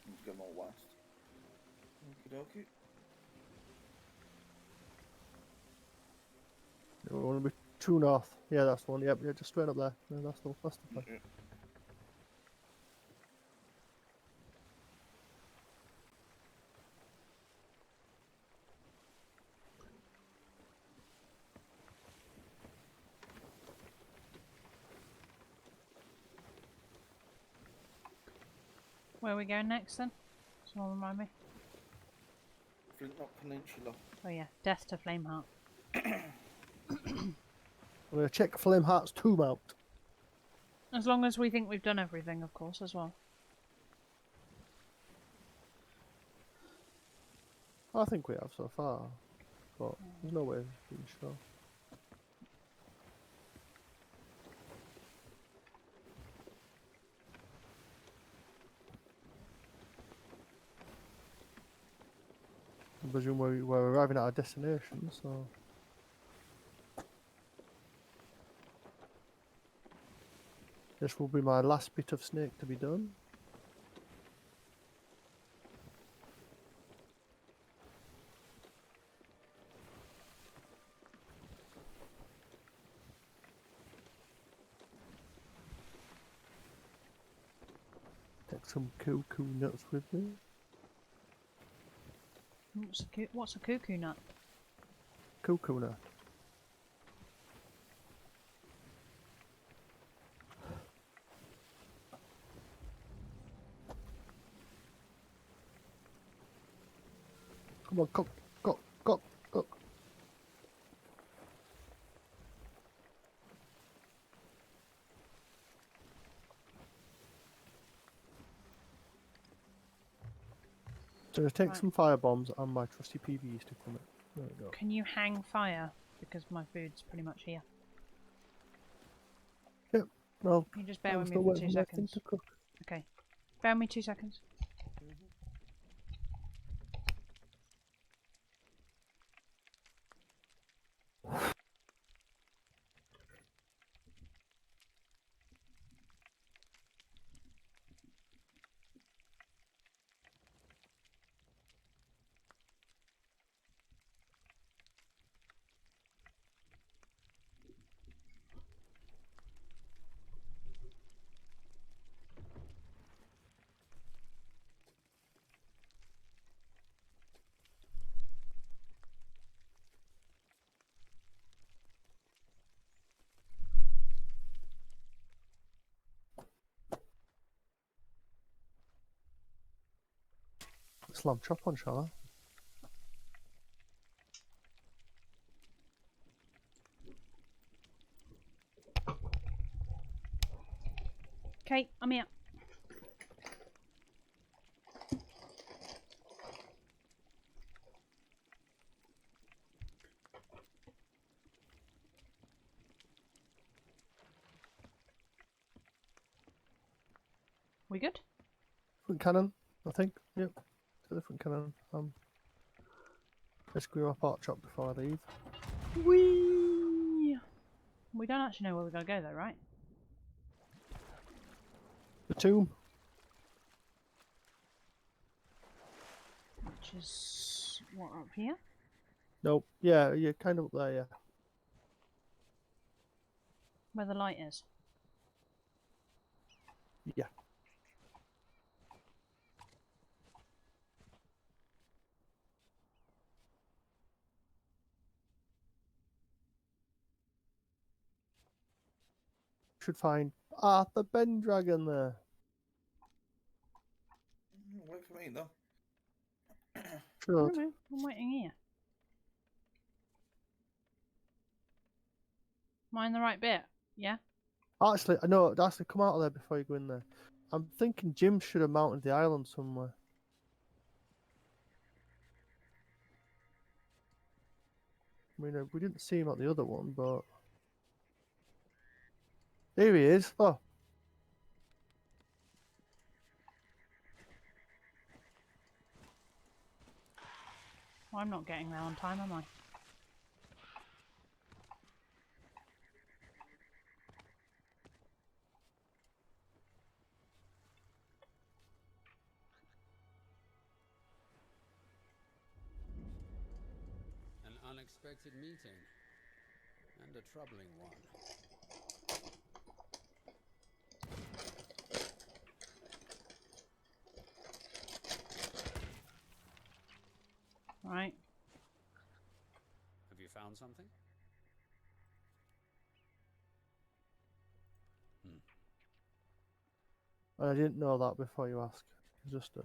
Let's go more west. Okie dokie. We want to be true north. Yeah, that's the one. Yep, yeah, just straight up there. Yeah, that's the plan. Yeah. Where are we going next then? Someone remind me. Flintlock Peninsula. Oh yeah, death to Flameheart. I'm going to check Flameheart's tomb out. As long as we think we've done everything, of course, as well. I think we have so far, but there's no way of being sure. I presume we're arriving at our destination, so... This will be my last bit of snake to be done. Take some cuckoo nuts with me. What's a cuckoo nut? Cuckoo nut. Come on, cook, cook, cook, cook. So take Right. some fire bombs and my trusty PVE stick from it. There we go. Can you hang fire? Because my food's pretty much here. Yep. Well, Can you just bear I'm with me still for waiting 2 for my thing seconds? to cook. Okay. Bear with me 2 seconds. Slam chop on, shall I? Okay, I'm here. We good? Front cannon, I think. Yep. To the front cannon. Let's go my pork chop before I leave. Whee! We don't actually know where we're going to go though, right? The tomb. Which is what, up here? Nope. Yeah, you're kind of up there, yeah. Where the light is. Yeah. Should find the Ben Dragon there. Wait for me though. Should. No, I'm waiting here. Am I in the right bit? Yeah? Actually, no, actually come out of there before you go in there. I'm thinking Jim should have mounted the island somewhere. I mean, we didn't see him at the other one, but... Here he is. Oh, Well, I'm not getting there on time, am I? An unexpected meeting. And a troubling one. Right. Have you found something? I didn't know that before you asked. Just a...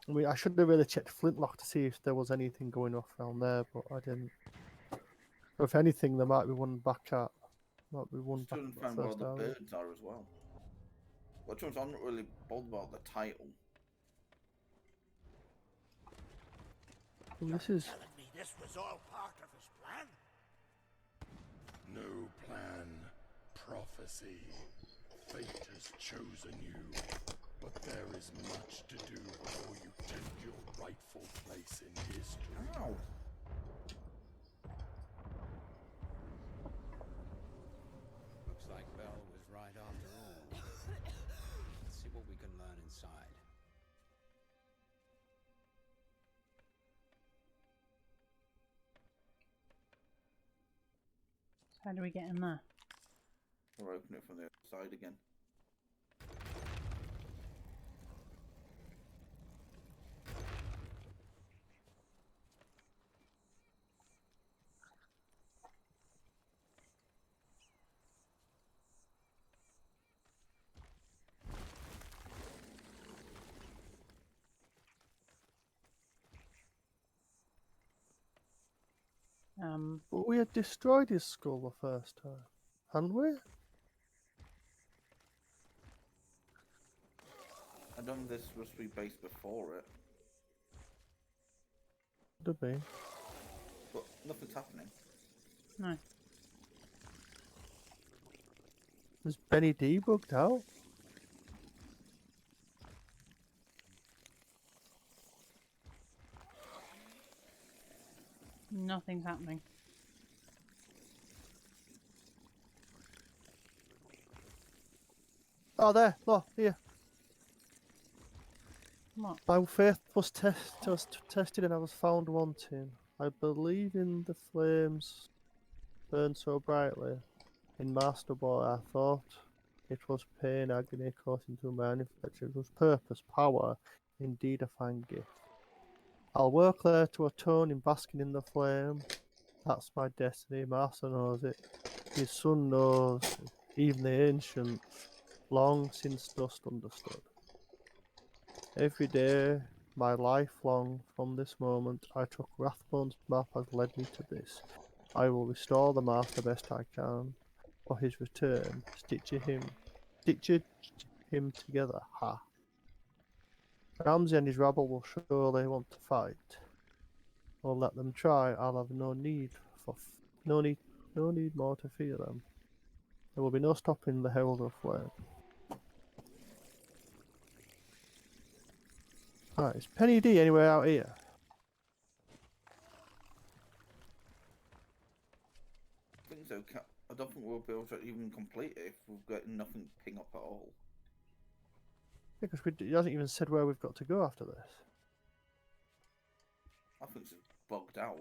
I mean, I should have really checked Flintlock to see if there was anything going off around there, but I didn't. Or if anything, there might be one back at. Might be one back Still at find the where first the hour. birds are as well. But to be honest, I'm not really bothered about the title. Well, this is. Telling me this was all part of his plan? No plan, prophecy. Fate has chosen you, but there is much to do before you take your rightful place in history. Ow. Looks like Belle was right after all. Let's see what we can learn inside. How do we get in there? Or open it from the other side again. But we had destroyed his skull the first time, hadn't we? I don't know if this was rebased before it, Could have been. but nothing's happening. No. Was Benny debugged out? Nothing's happening. Oh, there. Look, here. What? My faith was tested and I was found wanting. I believe in the flames burn so brightly. In Master Boy, I thought it was pain, agony, causing to manufacture. It was purpose, power, indeed a fine gift. I'll work there to atone in basking in the flame. That's my destiny. Master knows it. His son knows. Even the ancients, long since dust understood. Every day, my life long, from this moment, I took Rathbone's map has led me to this. I will restore the Master best I can. For his return, stitch him together. Ha! Ramsay and his rabble will surely want to fight. Or let them try. I'll have no need more to fear them. There will be no stopping the Herald of Flame. Right, is Penny D anywhere out here? think so. I don't think we'll be able to even complete it if we've got nothing ping up at all. Because he hasn't even said where we've got to go after this. I think it's bugged out.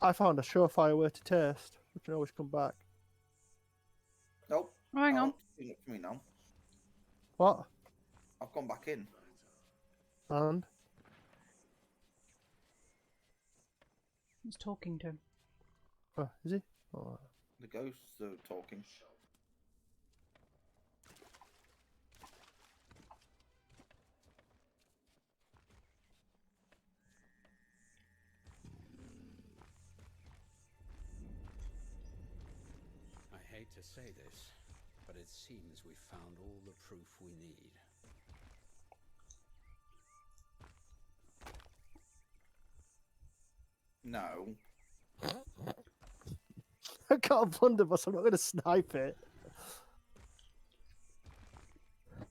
I found a surefire way to taste. We can always come back. Nope. Oh, hang I on. want to ping up for me now. What? I've gone back in. And? He's talking to him. Is he? Oh. The ghosts are talking. I hate to say this, but it seems we found all the proof we need. No. I got a blunderbuss, I'm not going to snipe it.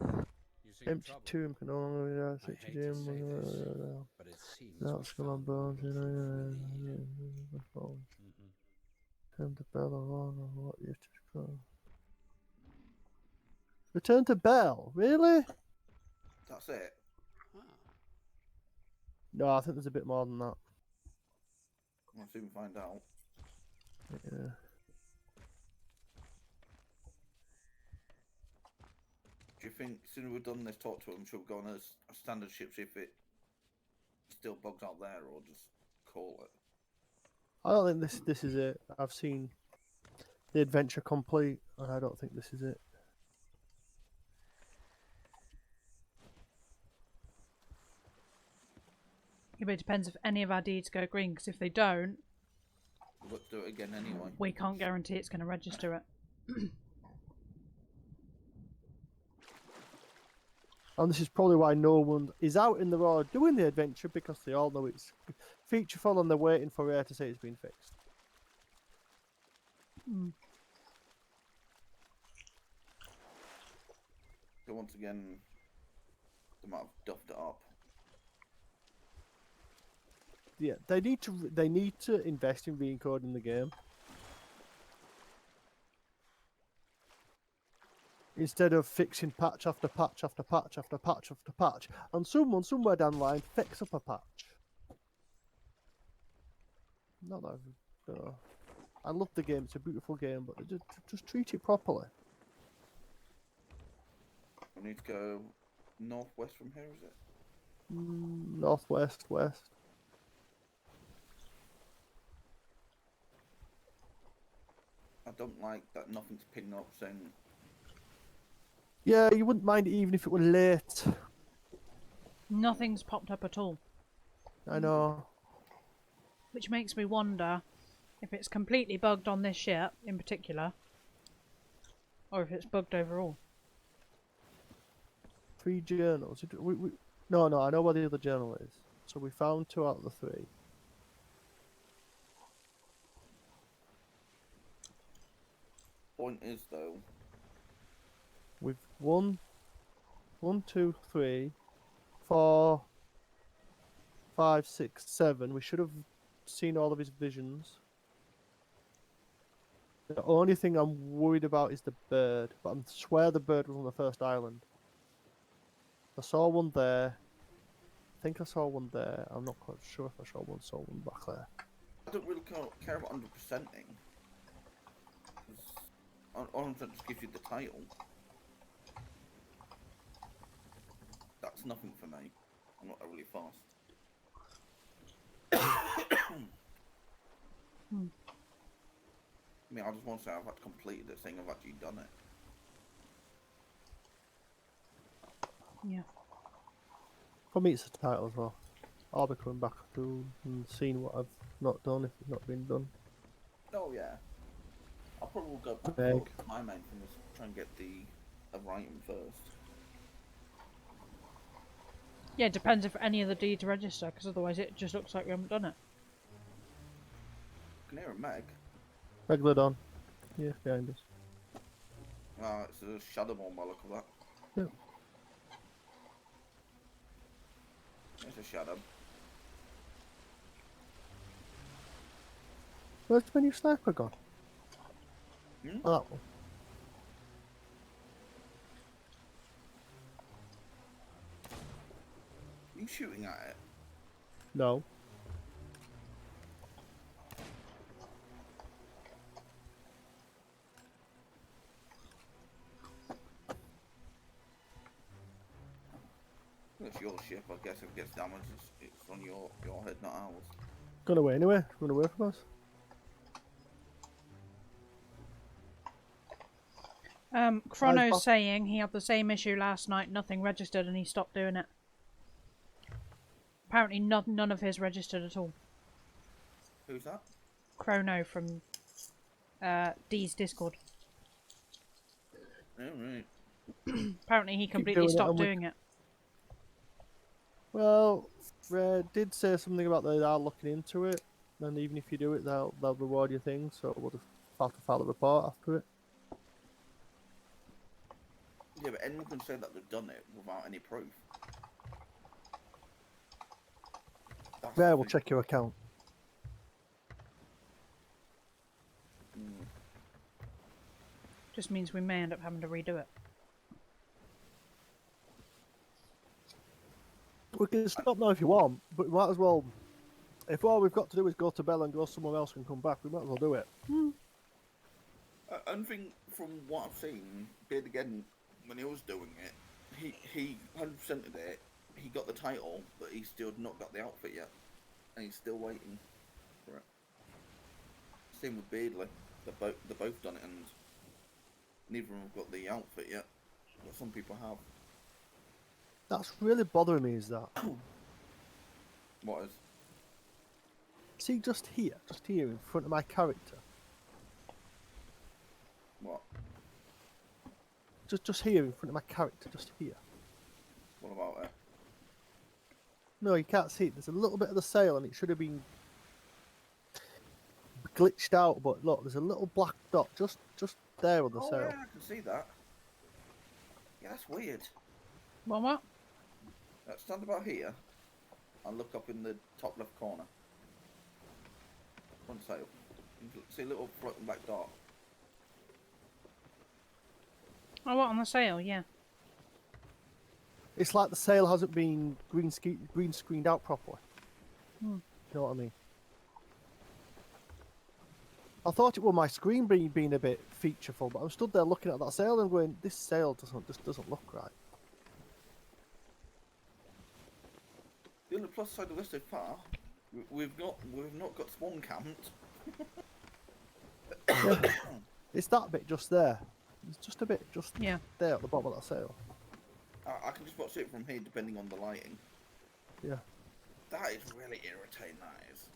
You seem Empty troubled. tomb can only be I out hate to to gym. say this, but it seems we That's come on found all bones. the proof we need. Return to Bell or what you just call. Return to Bell? Really? That's it. Ah, No, I think there's a bit more than that. We'll soon find out. Yeah. Do you think sooner we've done this, talk to him, should we go on a standard ship, see if it still bugs out there, or just call it? I don't think this is it. I've seen the adventure complete, and I don't think this is it. Yeah, but it depends if any of our deeds go green, because if they don't, We've got to do it again anyway. we can't guarantee it's going to register it. And this is probably why no one is out in the road doing the adventure, because they all know it's featureful and they're waiting for Rare to say it's been fixed. Mm. So once again, they might have duffed it up. Yeah, they need to invest in re-encoding the game. Instead of fixing patch after patch after patch after patch after patch, and someone somewhere down the line fix up a patch. Not that I love the game; it's a beautiful game, but just treat it properly. We need to go northwest from here, is it? Northwest, west. I don't like that nothing's pinging up saying. Yeah, you wouldn't mind it even if it were late. Nothing's popped up at all. I know. Which makes me wonder if it's completely bugged on this ship in particular, or if it's bugged overall. 3 journals. No, I know where the other journal is. So we found 2 out of the 3. Point is though, We've 1, 2, 3, 4, 5, 6, 7. We should have seen all of his visions. The only thing I'm worried about is the bird, but I swear the bird was on the first island. I saw one there. I think I saw one there. I'm not quite sure if I saw one back there. I don't really care about 100%ing. All I'm trying to just gives you the title. That's nothing for me. I'm not really fast. I mean, I just want to say I've completed this thing. I've actually done it. Yeah. For me, it's the title as well. I'll be coming back through and seeing what I've not done if it's not been done. Oh yeah. I'll probably go back. Beg. My main thing is try and get the writing first. Yeah, it depends if any of the deeds register, because otherwise it just looks like we haven't done it. I can hear a Meg. Regular Dawn. Yeah, behind us. It's a shadow one by the look of that. Yep. There's a shadow. Where's my new sniper gone? Hmm? Oh, that one. You shooting at it? No. It's your ship, I guess. If it gets damaged, it's on your head, not ours. Gone away anyway. Run away from us. Chrono's Bob. saying he had the same issue last night, nothing registered, and he stopped doing it. Apparently none of his registered at all. Who's that? Chrono from Dee's Discord. Oh, right. Apparently he completely doing it stopped and we- doing it. Well, Red did say something about they are looking into it, and even if you do it, they'll reward you things. So we'll just have to file a report after it. Yeah, but anyone can say that they've done it without any proof. That's Red the will thing. check your account. Mm. Just means we may end up having to redo it. We can stop now if you want, but we might as well. If all we've got to do is go to Bell and go somewhere else and come back, we might as well do it. I think from what I've seen, Beard again, when he was doing it, he 100%ed it. He got the title, but he's still not got the outfit yet, and he's still waiting for it. Same with Beardley. They're both done it, and neither of them have got the outfit yet. But some people have. That's really bothering me. Is that? What is? See, just here in front of my character. What? Just here in front of my character, just here. What about it? No, you can't see it. There's a little bit of the sail, and it should have been glitched out. But look, there's a little black dot just there on the Oh sail. yeah, I can see that. Yeah, that's weird. What? Stand about here. And look up in the top left corner. Front sail. You can see a little floating black dot. Oh, what, on the sail? Yeah. It's like the sail hasn't been green screened out properly. You know what I mean? I thought it was my screen being a bit featureful, but I'm stood there looking at that sail and going, "This sail doesn't look right." The only plus side of this so far, we've not got spawn camped. It's that bit just there. It's just a bit Yeah. there at the bottom of that sail. I can just watch it from here depending on the lighting. Yeah. That is really irritating, that is.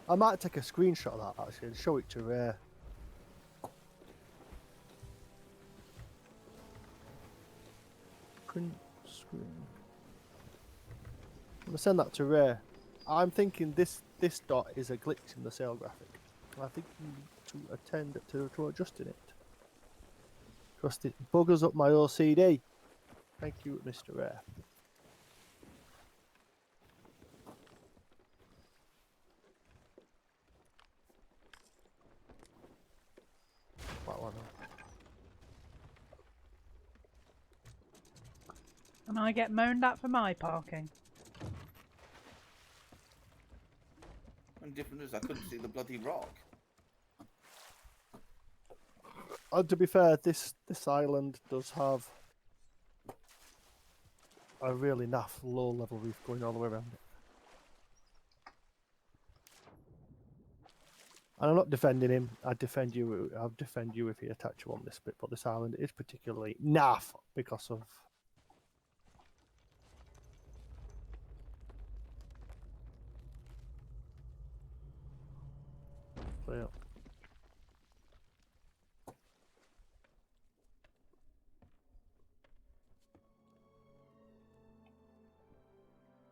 I might take a screenshot of that actually and show it to Rare. Print screen. I'm gonna send that to Rare. I'm thinking this dot is a glitch in the sail graphic. I think you need to attend to adjusting it. Because it buggers up my OCD. Thank you, Mr. Rare. That one. And I get moaned at for my parking. And different is I couldn't see the bloody rock. To be fair, this island does have a really naff low level reef going all the way around it. And I'm not defending him. I'd defend you. I'll defend you if you attack you on this bit. But this island is particularly naff because of. So, yeah.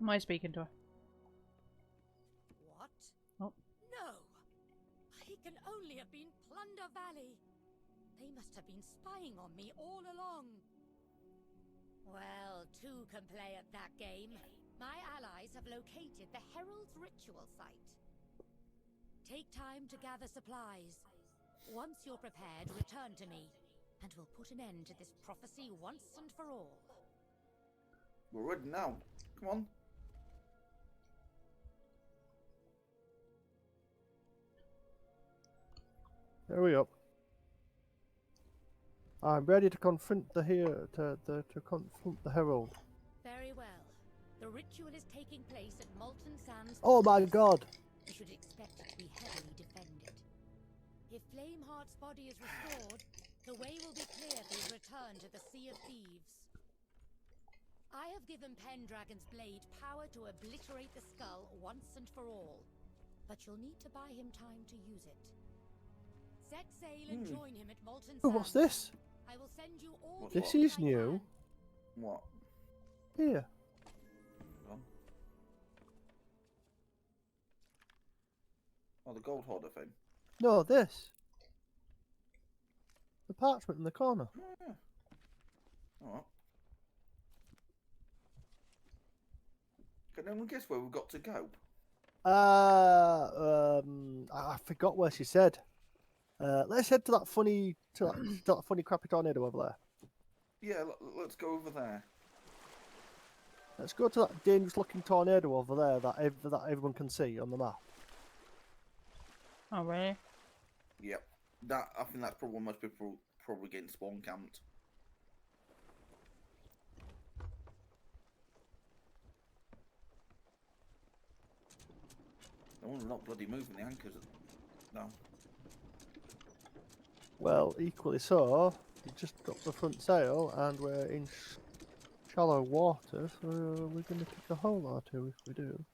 Am I speaking to her? What? Oh. No! He can only have been Plunder Valley. They must have been spying on me all along. Well, two can play at that game. My allies have located the Herald's ritual site. Take time to gather supplies. Once you're prepared, return to me, and we'll put an end to this prophecy once and for all. We're ready now. Come on. Hurry up. I'm ready to confront the confront the Herald. Very well. The ritual is taking place at Molten Sands. Oh my god! You should expect it to be heavily defended. If Flameheart's body is restored, the way will be clear for his return to the Sea of Thieves. I have given Pendragon's blade power to obliterate the skull once and for all, but you'll need to buy him time to use it. Set sail and join him at Molten Sands. Oh, what's this? I will send you all. What's the This aid is I new. can. What? Here. Oh, the gold hoarder thing. No, this. The parchment in the corner. Yeah. Alright. Can anyone guess where we've got to go? I forgot where she said. Let's head to that funny, to that funny crappy tornado over there. Yeah, let's go over there. Let's go to that dangerous-looking tornado over there that everyone can see on the map. Oh, really? Yep. I think that's probably where most people probably getting spawn camped. No one's not bloody moving the anchors. No. Well, equally so, we just got the front sail and we're in shallow water, so we're going to kick a hole or two if we do.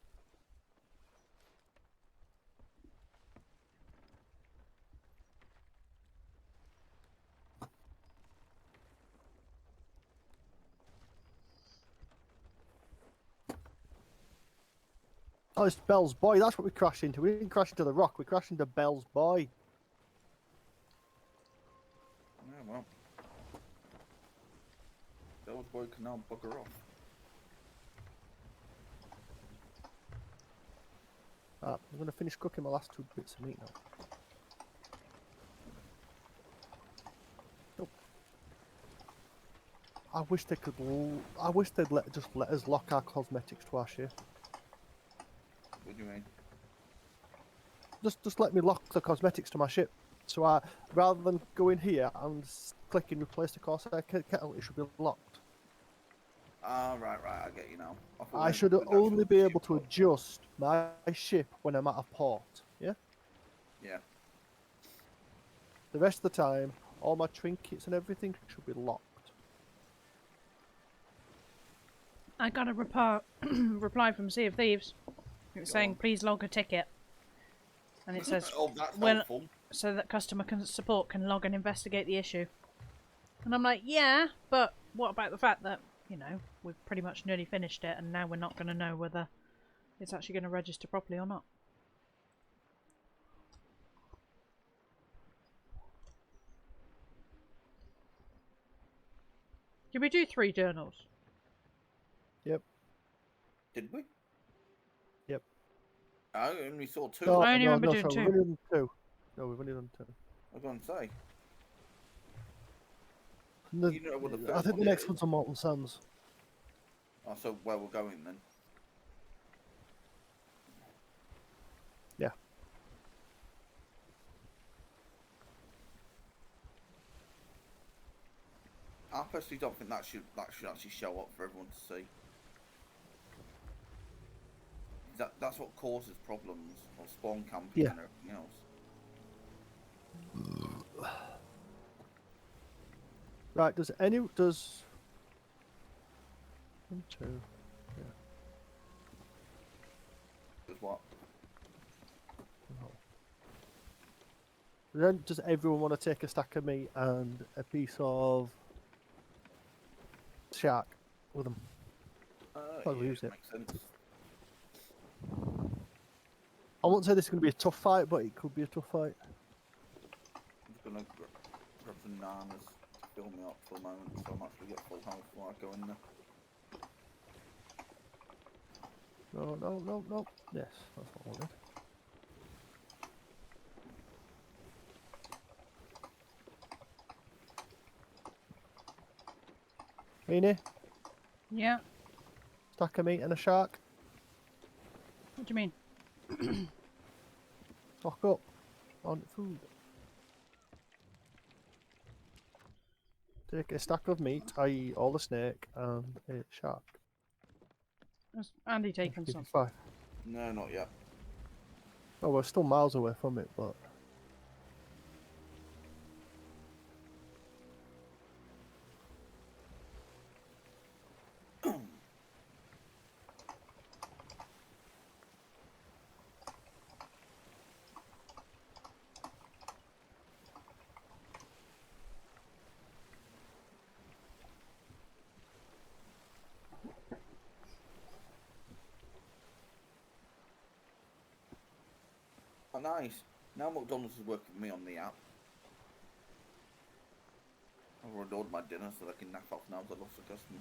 Oh, it's Bell's Boy, that's what we crashed into. We didn't crash into the rock, we crashed into Bell's Boy. Yeah, well. Those boy can now bugger off. I'm going to finish cooking my last 2 bits of meat now. Nope. I wish they could. I wish they'd just let us lock our cosmetics to our ship. What do you mean? Just let me lock the cosmetics to my ship. So I, rather than go in here and click and replace the Corsair kettle, it should be locked. Ah, right, I get you now. I should only be able to adjust my ship when I'm at a port. Yeah. Yeah. The rest of the time, all my trinkets and everything should be locked. I got a reply from Sea of Thieves. It was saying, please log a ticket. And it says, oh, that's when, helpful. so that customer support can log and investigate the issue. And I'm like, yeah, but what about the fact that, you know, we've pretty much nearly finished it and now we're not going to know whether it's actually going to register properly or not. Did we do 3 journals? Yep. Did we? Yep. I only saw 2. No, I only remember doing sorry, 2. we've only done 2. No, we've only done 2. I was going to say. The, You know what the I first think the one next is. one's on Molten Sands. Oh, so where we're going then? Yeah. I personally don't think that should actually show up for everyone to see. That's what causes problems of spawn camping Yeah. and everything else. Right, does 1, 2, yeah. Is what? Then does everyone want to take a stack of meat and a piece of shark with them? Probably use it. Makes sense. I won't say this is going to be a tough fight, but it could be a tough fight. I'm just gonna grab some bananas to fill me up for a moment, so I'm actually get full health before I go in there. No, no, no, no. Yes, that's what I wanted. Meanie, Yeah. stack of meat and a shark. What do you mean? Stock up on food. Take a stack of meat, i.e. all the snake, and a shark. Has Andy taken Give some? you 5. No, not yet. Oh, we're still miles away from it, but... Oh, nice. Now McDonald's is working with me on the app. I've already ordered my dinner so I can nap off now as I lost a customer.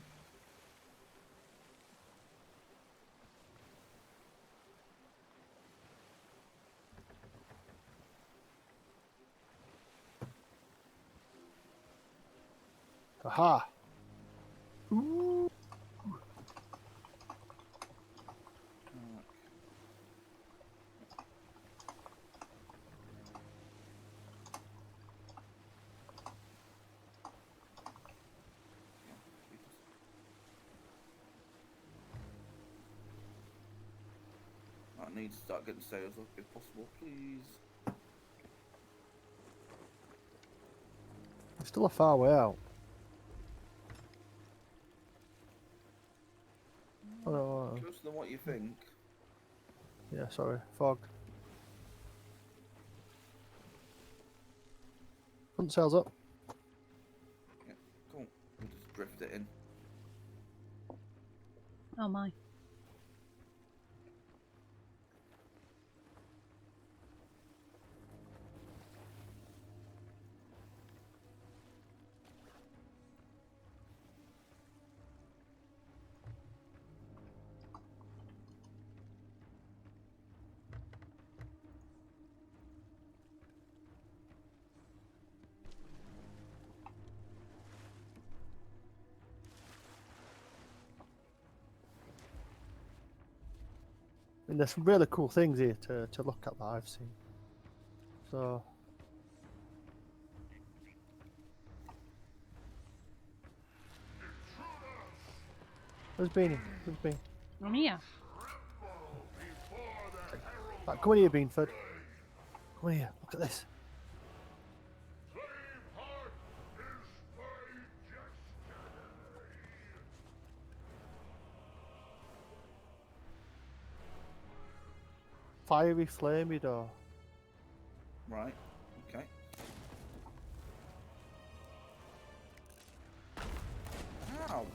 Aha! Ooh. I need to start getting sales up if possible, please. It's still a far way out. Oh no, Closer than what you think. yeah, sorry, fog. Front sails up. Yeah, cool. We'll just drift it in. Oh my. And there's some really cool things here to look at that I've seen. So... Where's Beanie? Where's Beanie? I'm here. Right, come on here, Beanford. Come on here, look at this. Fiery flamey door. Right, okay. Ow!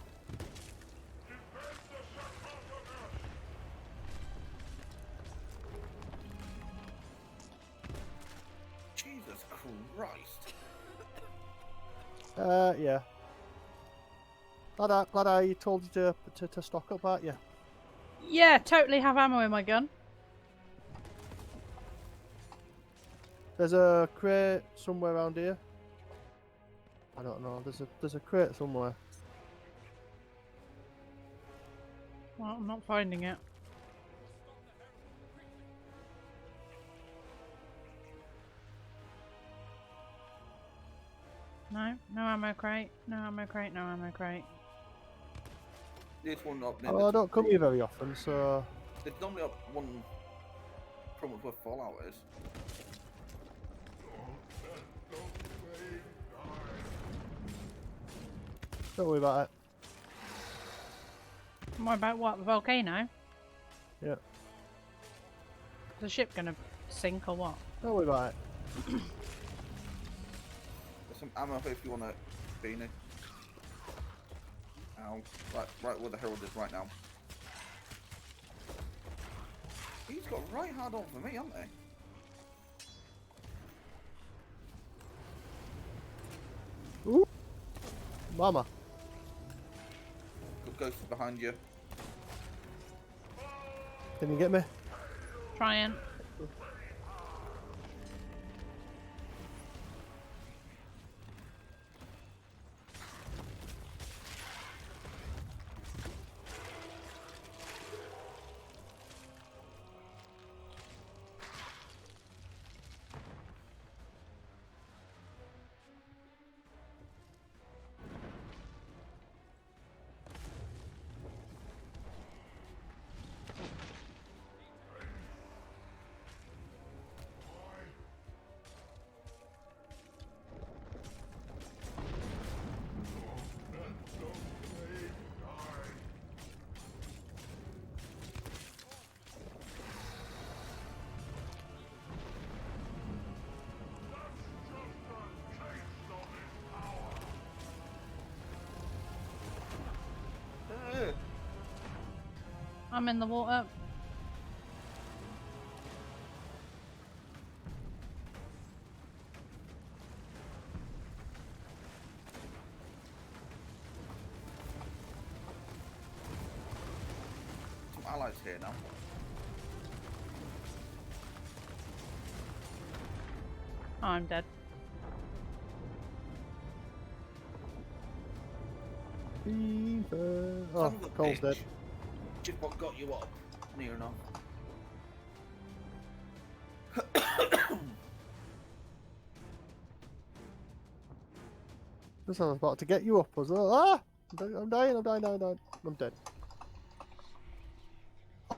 Jesus Christ. Yeah. Glad I told you to stock up, aren't you? Yeah, totally have ammo in my gun. There's a crate somewhere around here. I don't know. There's a crate somewhere. Well, I'm not finding it. No, no ammo crate, no ammo crate, no ammo crate. This one up near Oh, I don't come here very often, so... There's normally up one promo where Fallout is. Don't worry about it. What about what? The volcano? Yeah. Is the ship gonna sink or what? Don't worry about it. There's some ammo if you want to Beanie. Ow. Right where the Herald is right now. He's got right hard on for me, haven't he? Ooh. Mama. Got ghosts behind you. Can you get me? Trying. I'm in the water. Some allies here now. I'm dead. Fever. Oh, Son of a Cole's bitch. dead. Just what got you up near enough. Just I was about to get you up. I was like, ah! I'm dying, I'm dying, I'm dying. I'm dead.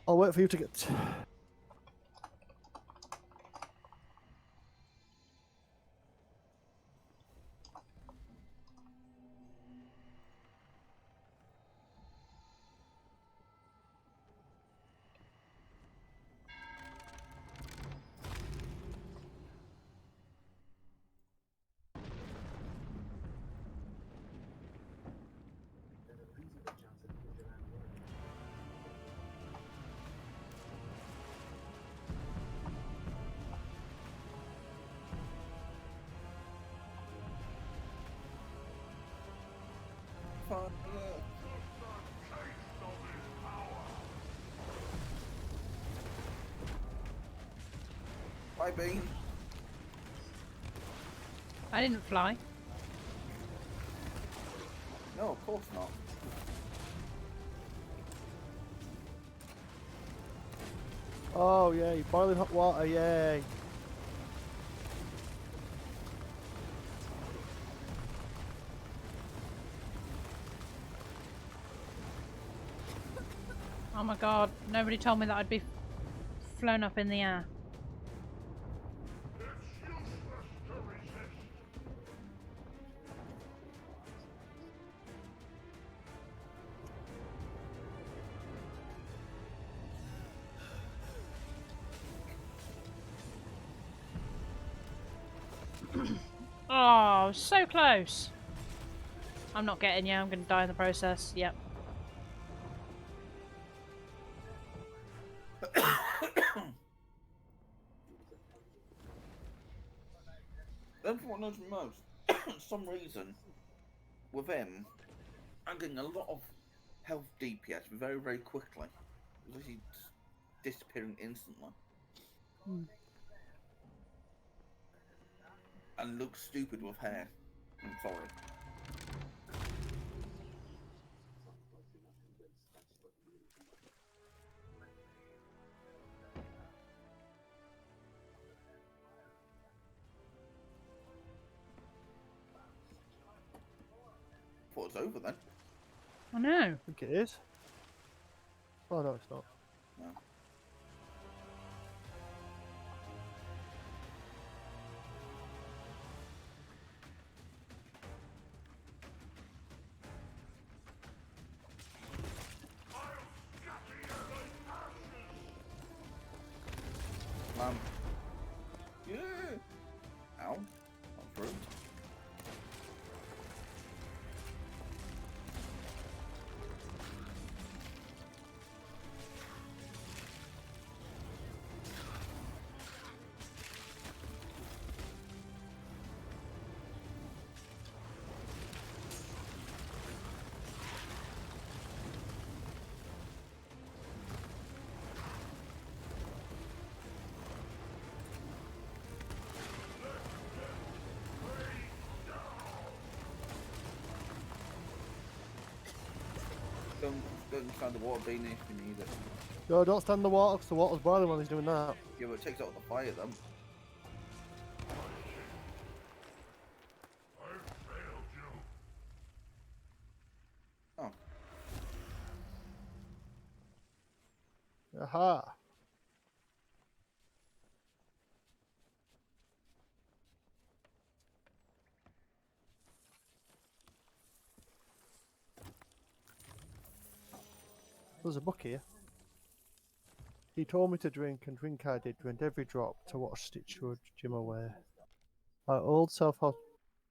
I'll wait for you to get. Fun. Bye, Bean. I didn't fly. No, of course not. Oh, yay, boiling hot water, yay. Oh my god, nobody told me that I'd be flown up in the air. Oh, so close. I'm not getting you, I'm gonna die in the process. Yep. That's what knows me most. For some reason, with him, I'm getting a lot of health DPS very, very quickly. He's disappearing instantly. And looks stupid with hair. I'm sorry. Thought it was over then. I know. I think it is. Oh, no, it's not. No. Yeah. Ow. That's rude. Go inside the water beanie if you need it. No, don't stand in the water, because the water's boiling when he's doing that. Yeah, but it takes out the fire then. Oh, Aha! There's a book here. He told me to drink, and drink I did, drained every drop, to watch Stitch Jim away. My old self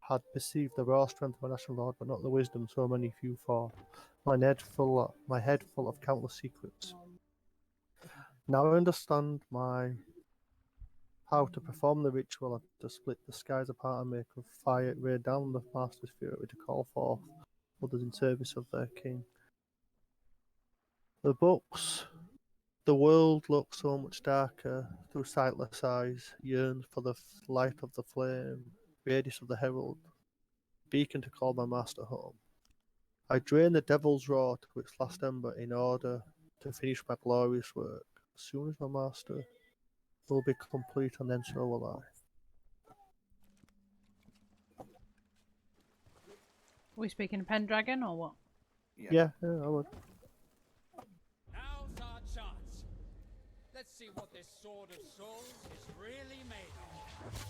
had perceived the raw strength of a national lord, but not the wisdom so many few for. My head full of countless secrets. Now I understand how to perform the ritual and to split the skies apart and make a fire rain down the master's fury to call forth others in service of their king. The books. The world looks so much darker through sightless eyes, yearns for the light of the flame, radius of the herald, beacon to call my master home. I drain the devil's roar to its last ember in order to finish my glorious work. As soon as my master will be complete, and then so will I. Are we speaking of Pendragon or what? Yeah, I would. Now's our chance. Let's see what this Sword of Souls is really made of.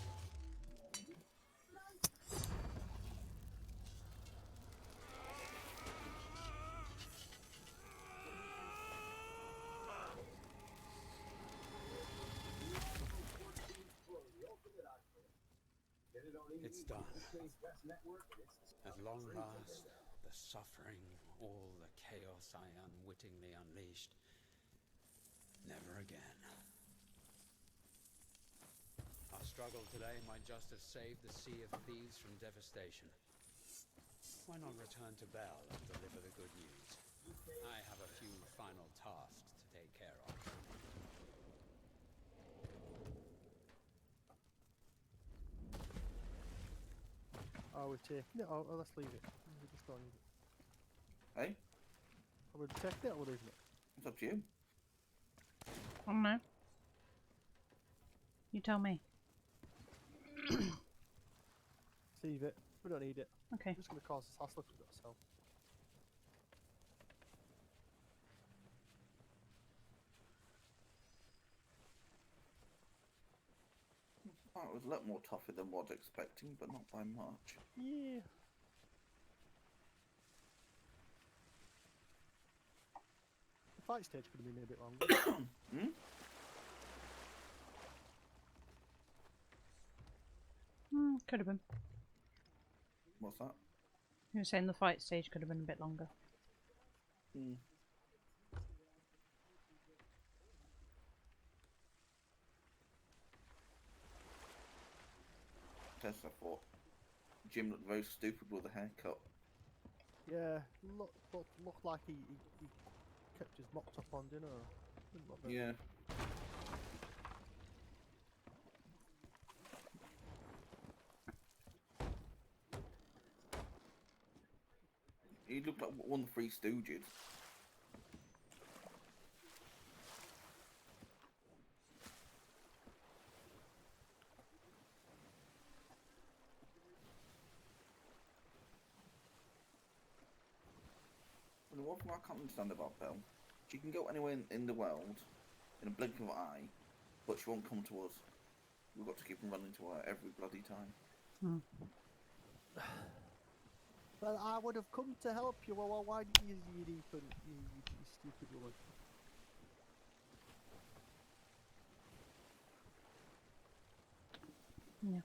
It's done. At long last, the suffering, all the chaos I unwittingly unleashed. Never again. Our struggle today might just have saved the Sea of Thieves from devastation. Why not return to Bell and deliver the good news? I have a few final tasks to take care of. Are we taking it, or let's leave it? We just don't need it. hey, Are we taking it, or we're leaving it? it's up to you. I don't know. You tell me. Let's leave it. We don't need it. Okay. It's just going to cause us hassle if we've got to sell. Oh, it was a lot more tougher than what I was expecting, but not by much. Yeah. The fight stage could have been a bit longer. Hmm? Could have been. What's that? You were saying the fight stage could have been a bit longer. Hmm. Guess I thought Jim looked very stupid with a haircut. Yeah, looked like he kept his mop top on, didn't he? Didn't look very Yeah. He looked like one of the Three Stooges. And the one thing I can't understand about Belle, she can go anywhere in the world in a blink of an eye, but she won't come to us. We've got to keep on running to her every bloody time. Well, I would have come to help you. Well, why did you even, you stupid woman? Yeah.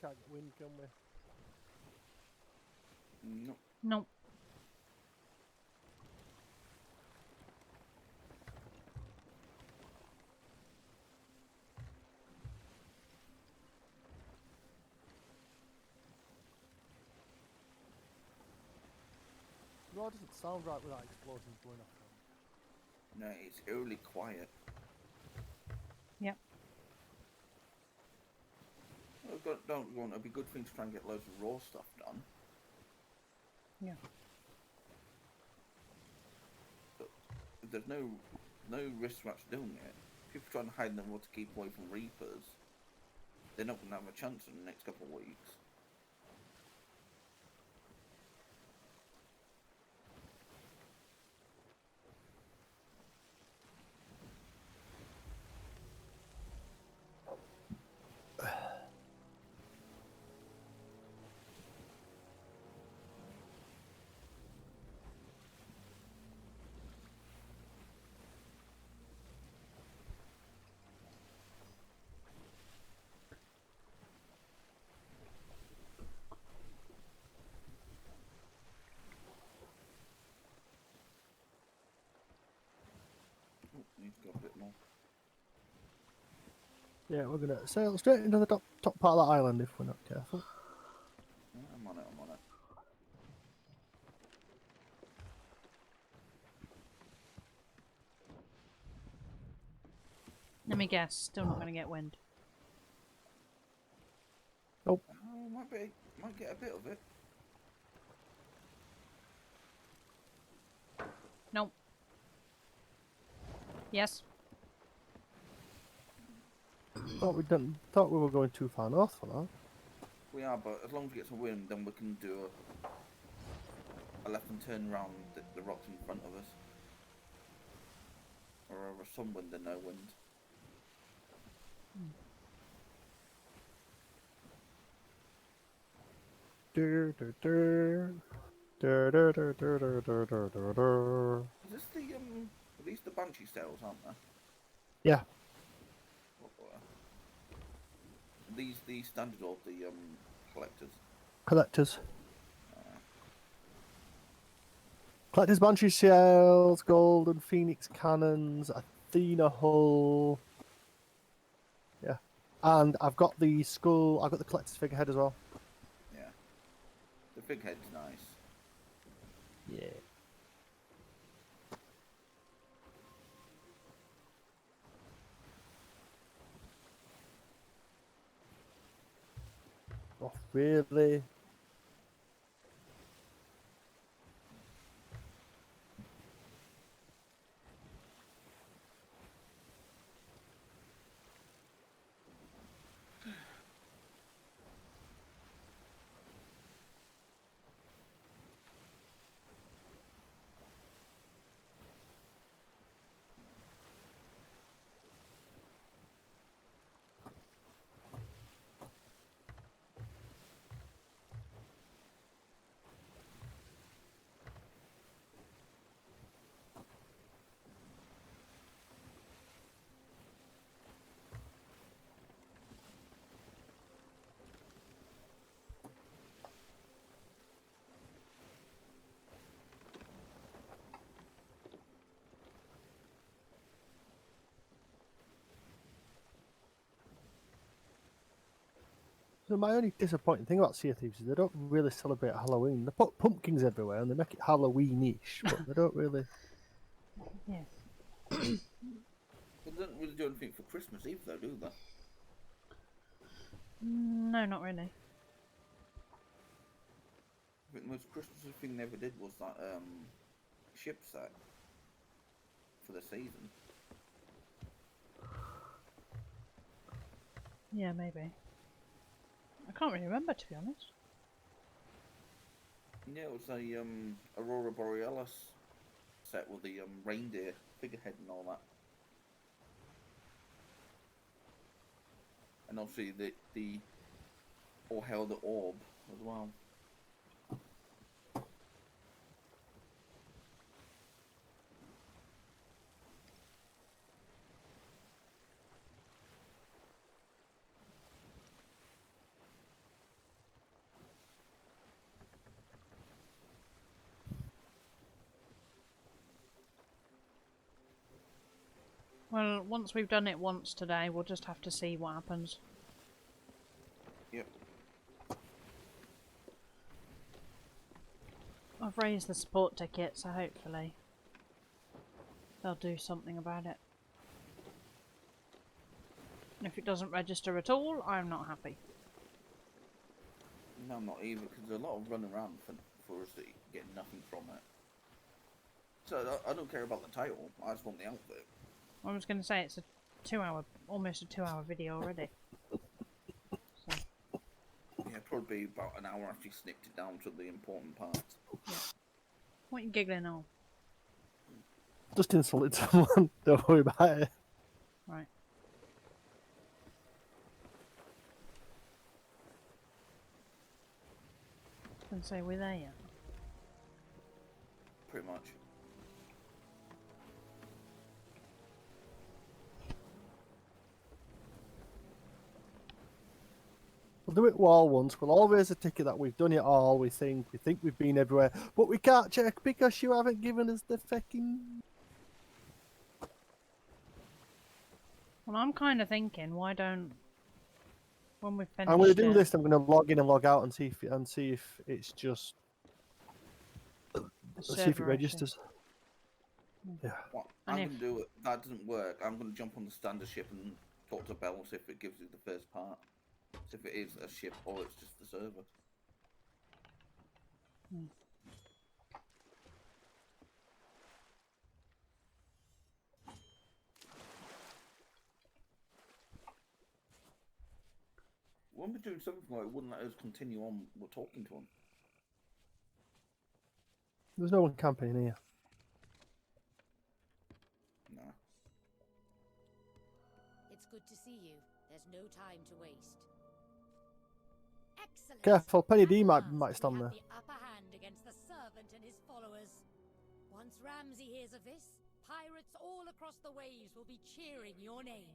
can't get wind, can we? No. No. No, it doesn't sound right without explosions going off. No, it's eerily quiet. Yep. Well, don't want. It'd be a good thing to try and get loads of raw stuff done. Yeah. But if there's no risk to actually doing it. People trying to hide them or to keep away from Reapers. They're not going to have a chance in the next couple of weeks. Oh, need to go a bit more. Yeah, we're gonna sail straight into the top part of that island if we're not careful. Yeah, I'm on it. Let me guess. Still not going to get wind. Oh, might get a bit of it. Nope. Yes. Thought we were going too far north for that. We are, but as long as we get some wind, then we can do a left and turn around the rocks in front of us. Or over some wind and no wind. Is this the are these the Banshee sails, aren't they? Yeah. These the standard or the collectors? Collectors. Collectors, Banshee shells, Golden Phoenix cannons, Athena hull. Yeah. And I've got the skull, I've got the collector's figurehead as well. Yeah. The big head's nice. Yeah. Oh, really? So my only disappointing thing about Sea of Thieves is they don't really celebrate Halloween. They put pumpkins everywhere and they make it Halloween-ish, but they don't really... Yeah. They don't really do anything for Christmas Eve though, do they? No, not really. I think the most Christmassy thing they ever did was that ship set for the season. Yeah, maybe. I can't really remember, to be honest. Yeah, it was a Aurora Borealis set with the reindeer figurehead and all that. And obviously the All Hail the Orb as well. Well, once we've done it once today, we'll just have to see what happens. Yep. I've raised the support ticket, so hopefully they'll do something about it. And if it doesn't register at all, I'm not happy. No, I'm not either, because there's a lot of running around for us to get nothing from it. So I don't care about the title, I just want the outfit. I was going to say it's a 2-hour, almost a 2-hour video already. So, Yeah, probably be about an hour after you snipped it down to the important parts. yeah. What are you giggling on? Just insulted someone. Don't worry about it. Right. I was going to say, we're there yet? Pretty much. We'll do it all once. We'll all raise a ticket that we've done it all. We think we've been everywhere, but we can't check because you haven't given us the fucking. Well, I'm kind of thinking, why don't, when we've finished I'm going to do it- this. I'm going to log in and log out and see if it's just the see if it server issue. registers. Yeah. What And I'm if- gonna do it. That doesn't work. I'm gonna jump on the standard ship and talk to Bell, see if it gives you the first part. See if it is a ship or it's just the server. When we're doing something like, it wouldn't let us continue on. We're talking to him. There's no one camping here. No. It's good to see you. There's no time to waste. Excellent. Careful, Penny D At might last, stand we there. have the upper hand against the servant and his followers. Once Ramsay hears of this, pirates all across the waves will be cheering your name.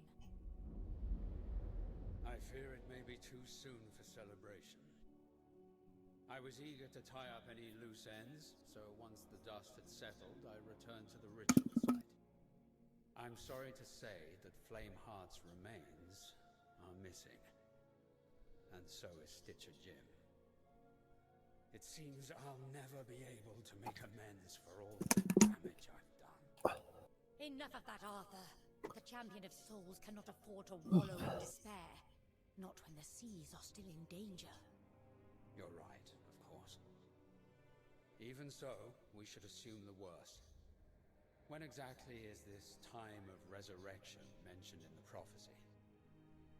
I fear it may be too soon for celebration. I was eager to tie up any loose ends, so once the dust had settled, I returned to the ritual site. I'm sorry to say that Flameheart's remains are missing. And so is Stitcher Jim. It seems I'll never be able to make amends for all the damage I've done. Enough of that, Arthur. The champion of souls cannot afford to wallow in despair. Not when the seas are still in danger. You're right, of course. Even so, we should assume the worst. When exactly is this time of resurrection mentioned in the prophecy?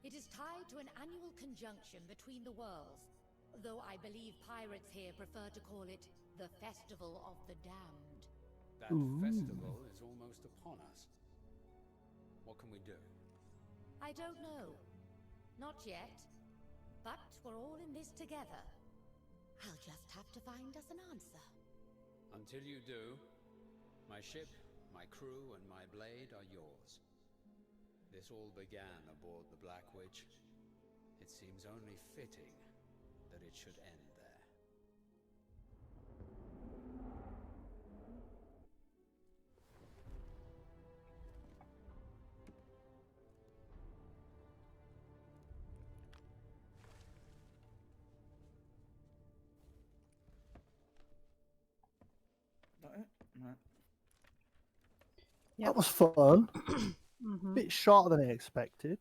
It is tied to an annual conjunction between the worlds, though I believe pirates here prefer to call it the Festival of the Damned. That festival is almost upon us. What can we do? I don't know. Not yet. But we're all in this together. I'll just have to find us an answer. Until you do, my ship, my crew, and my blade are yours. This all began aboard the Black Witch. It seems only fitting that it should end there. Is that it? Right. Yep. That was fun. Mm-hmm. Bit shorter than I expected.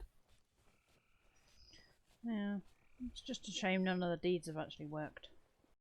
Yeah. It's just a shame none of the deeds have actually worked.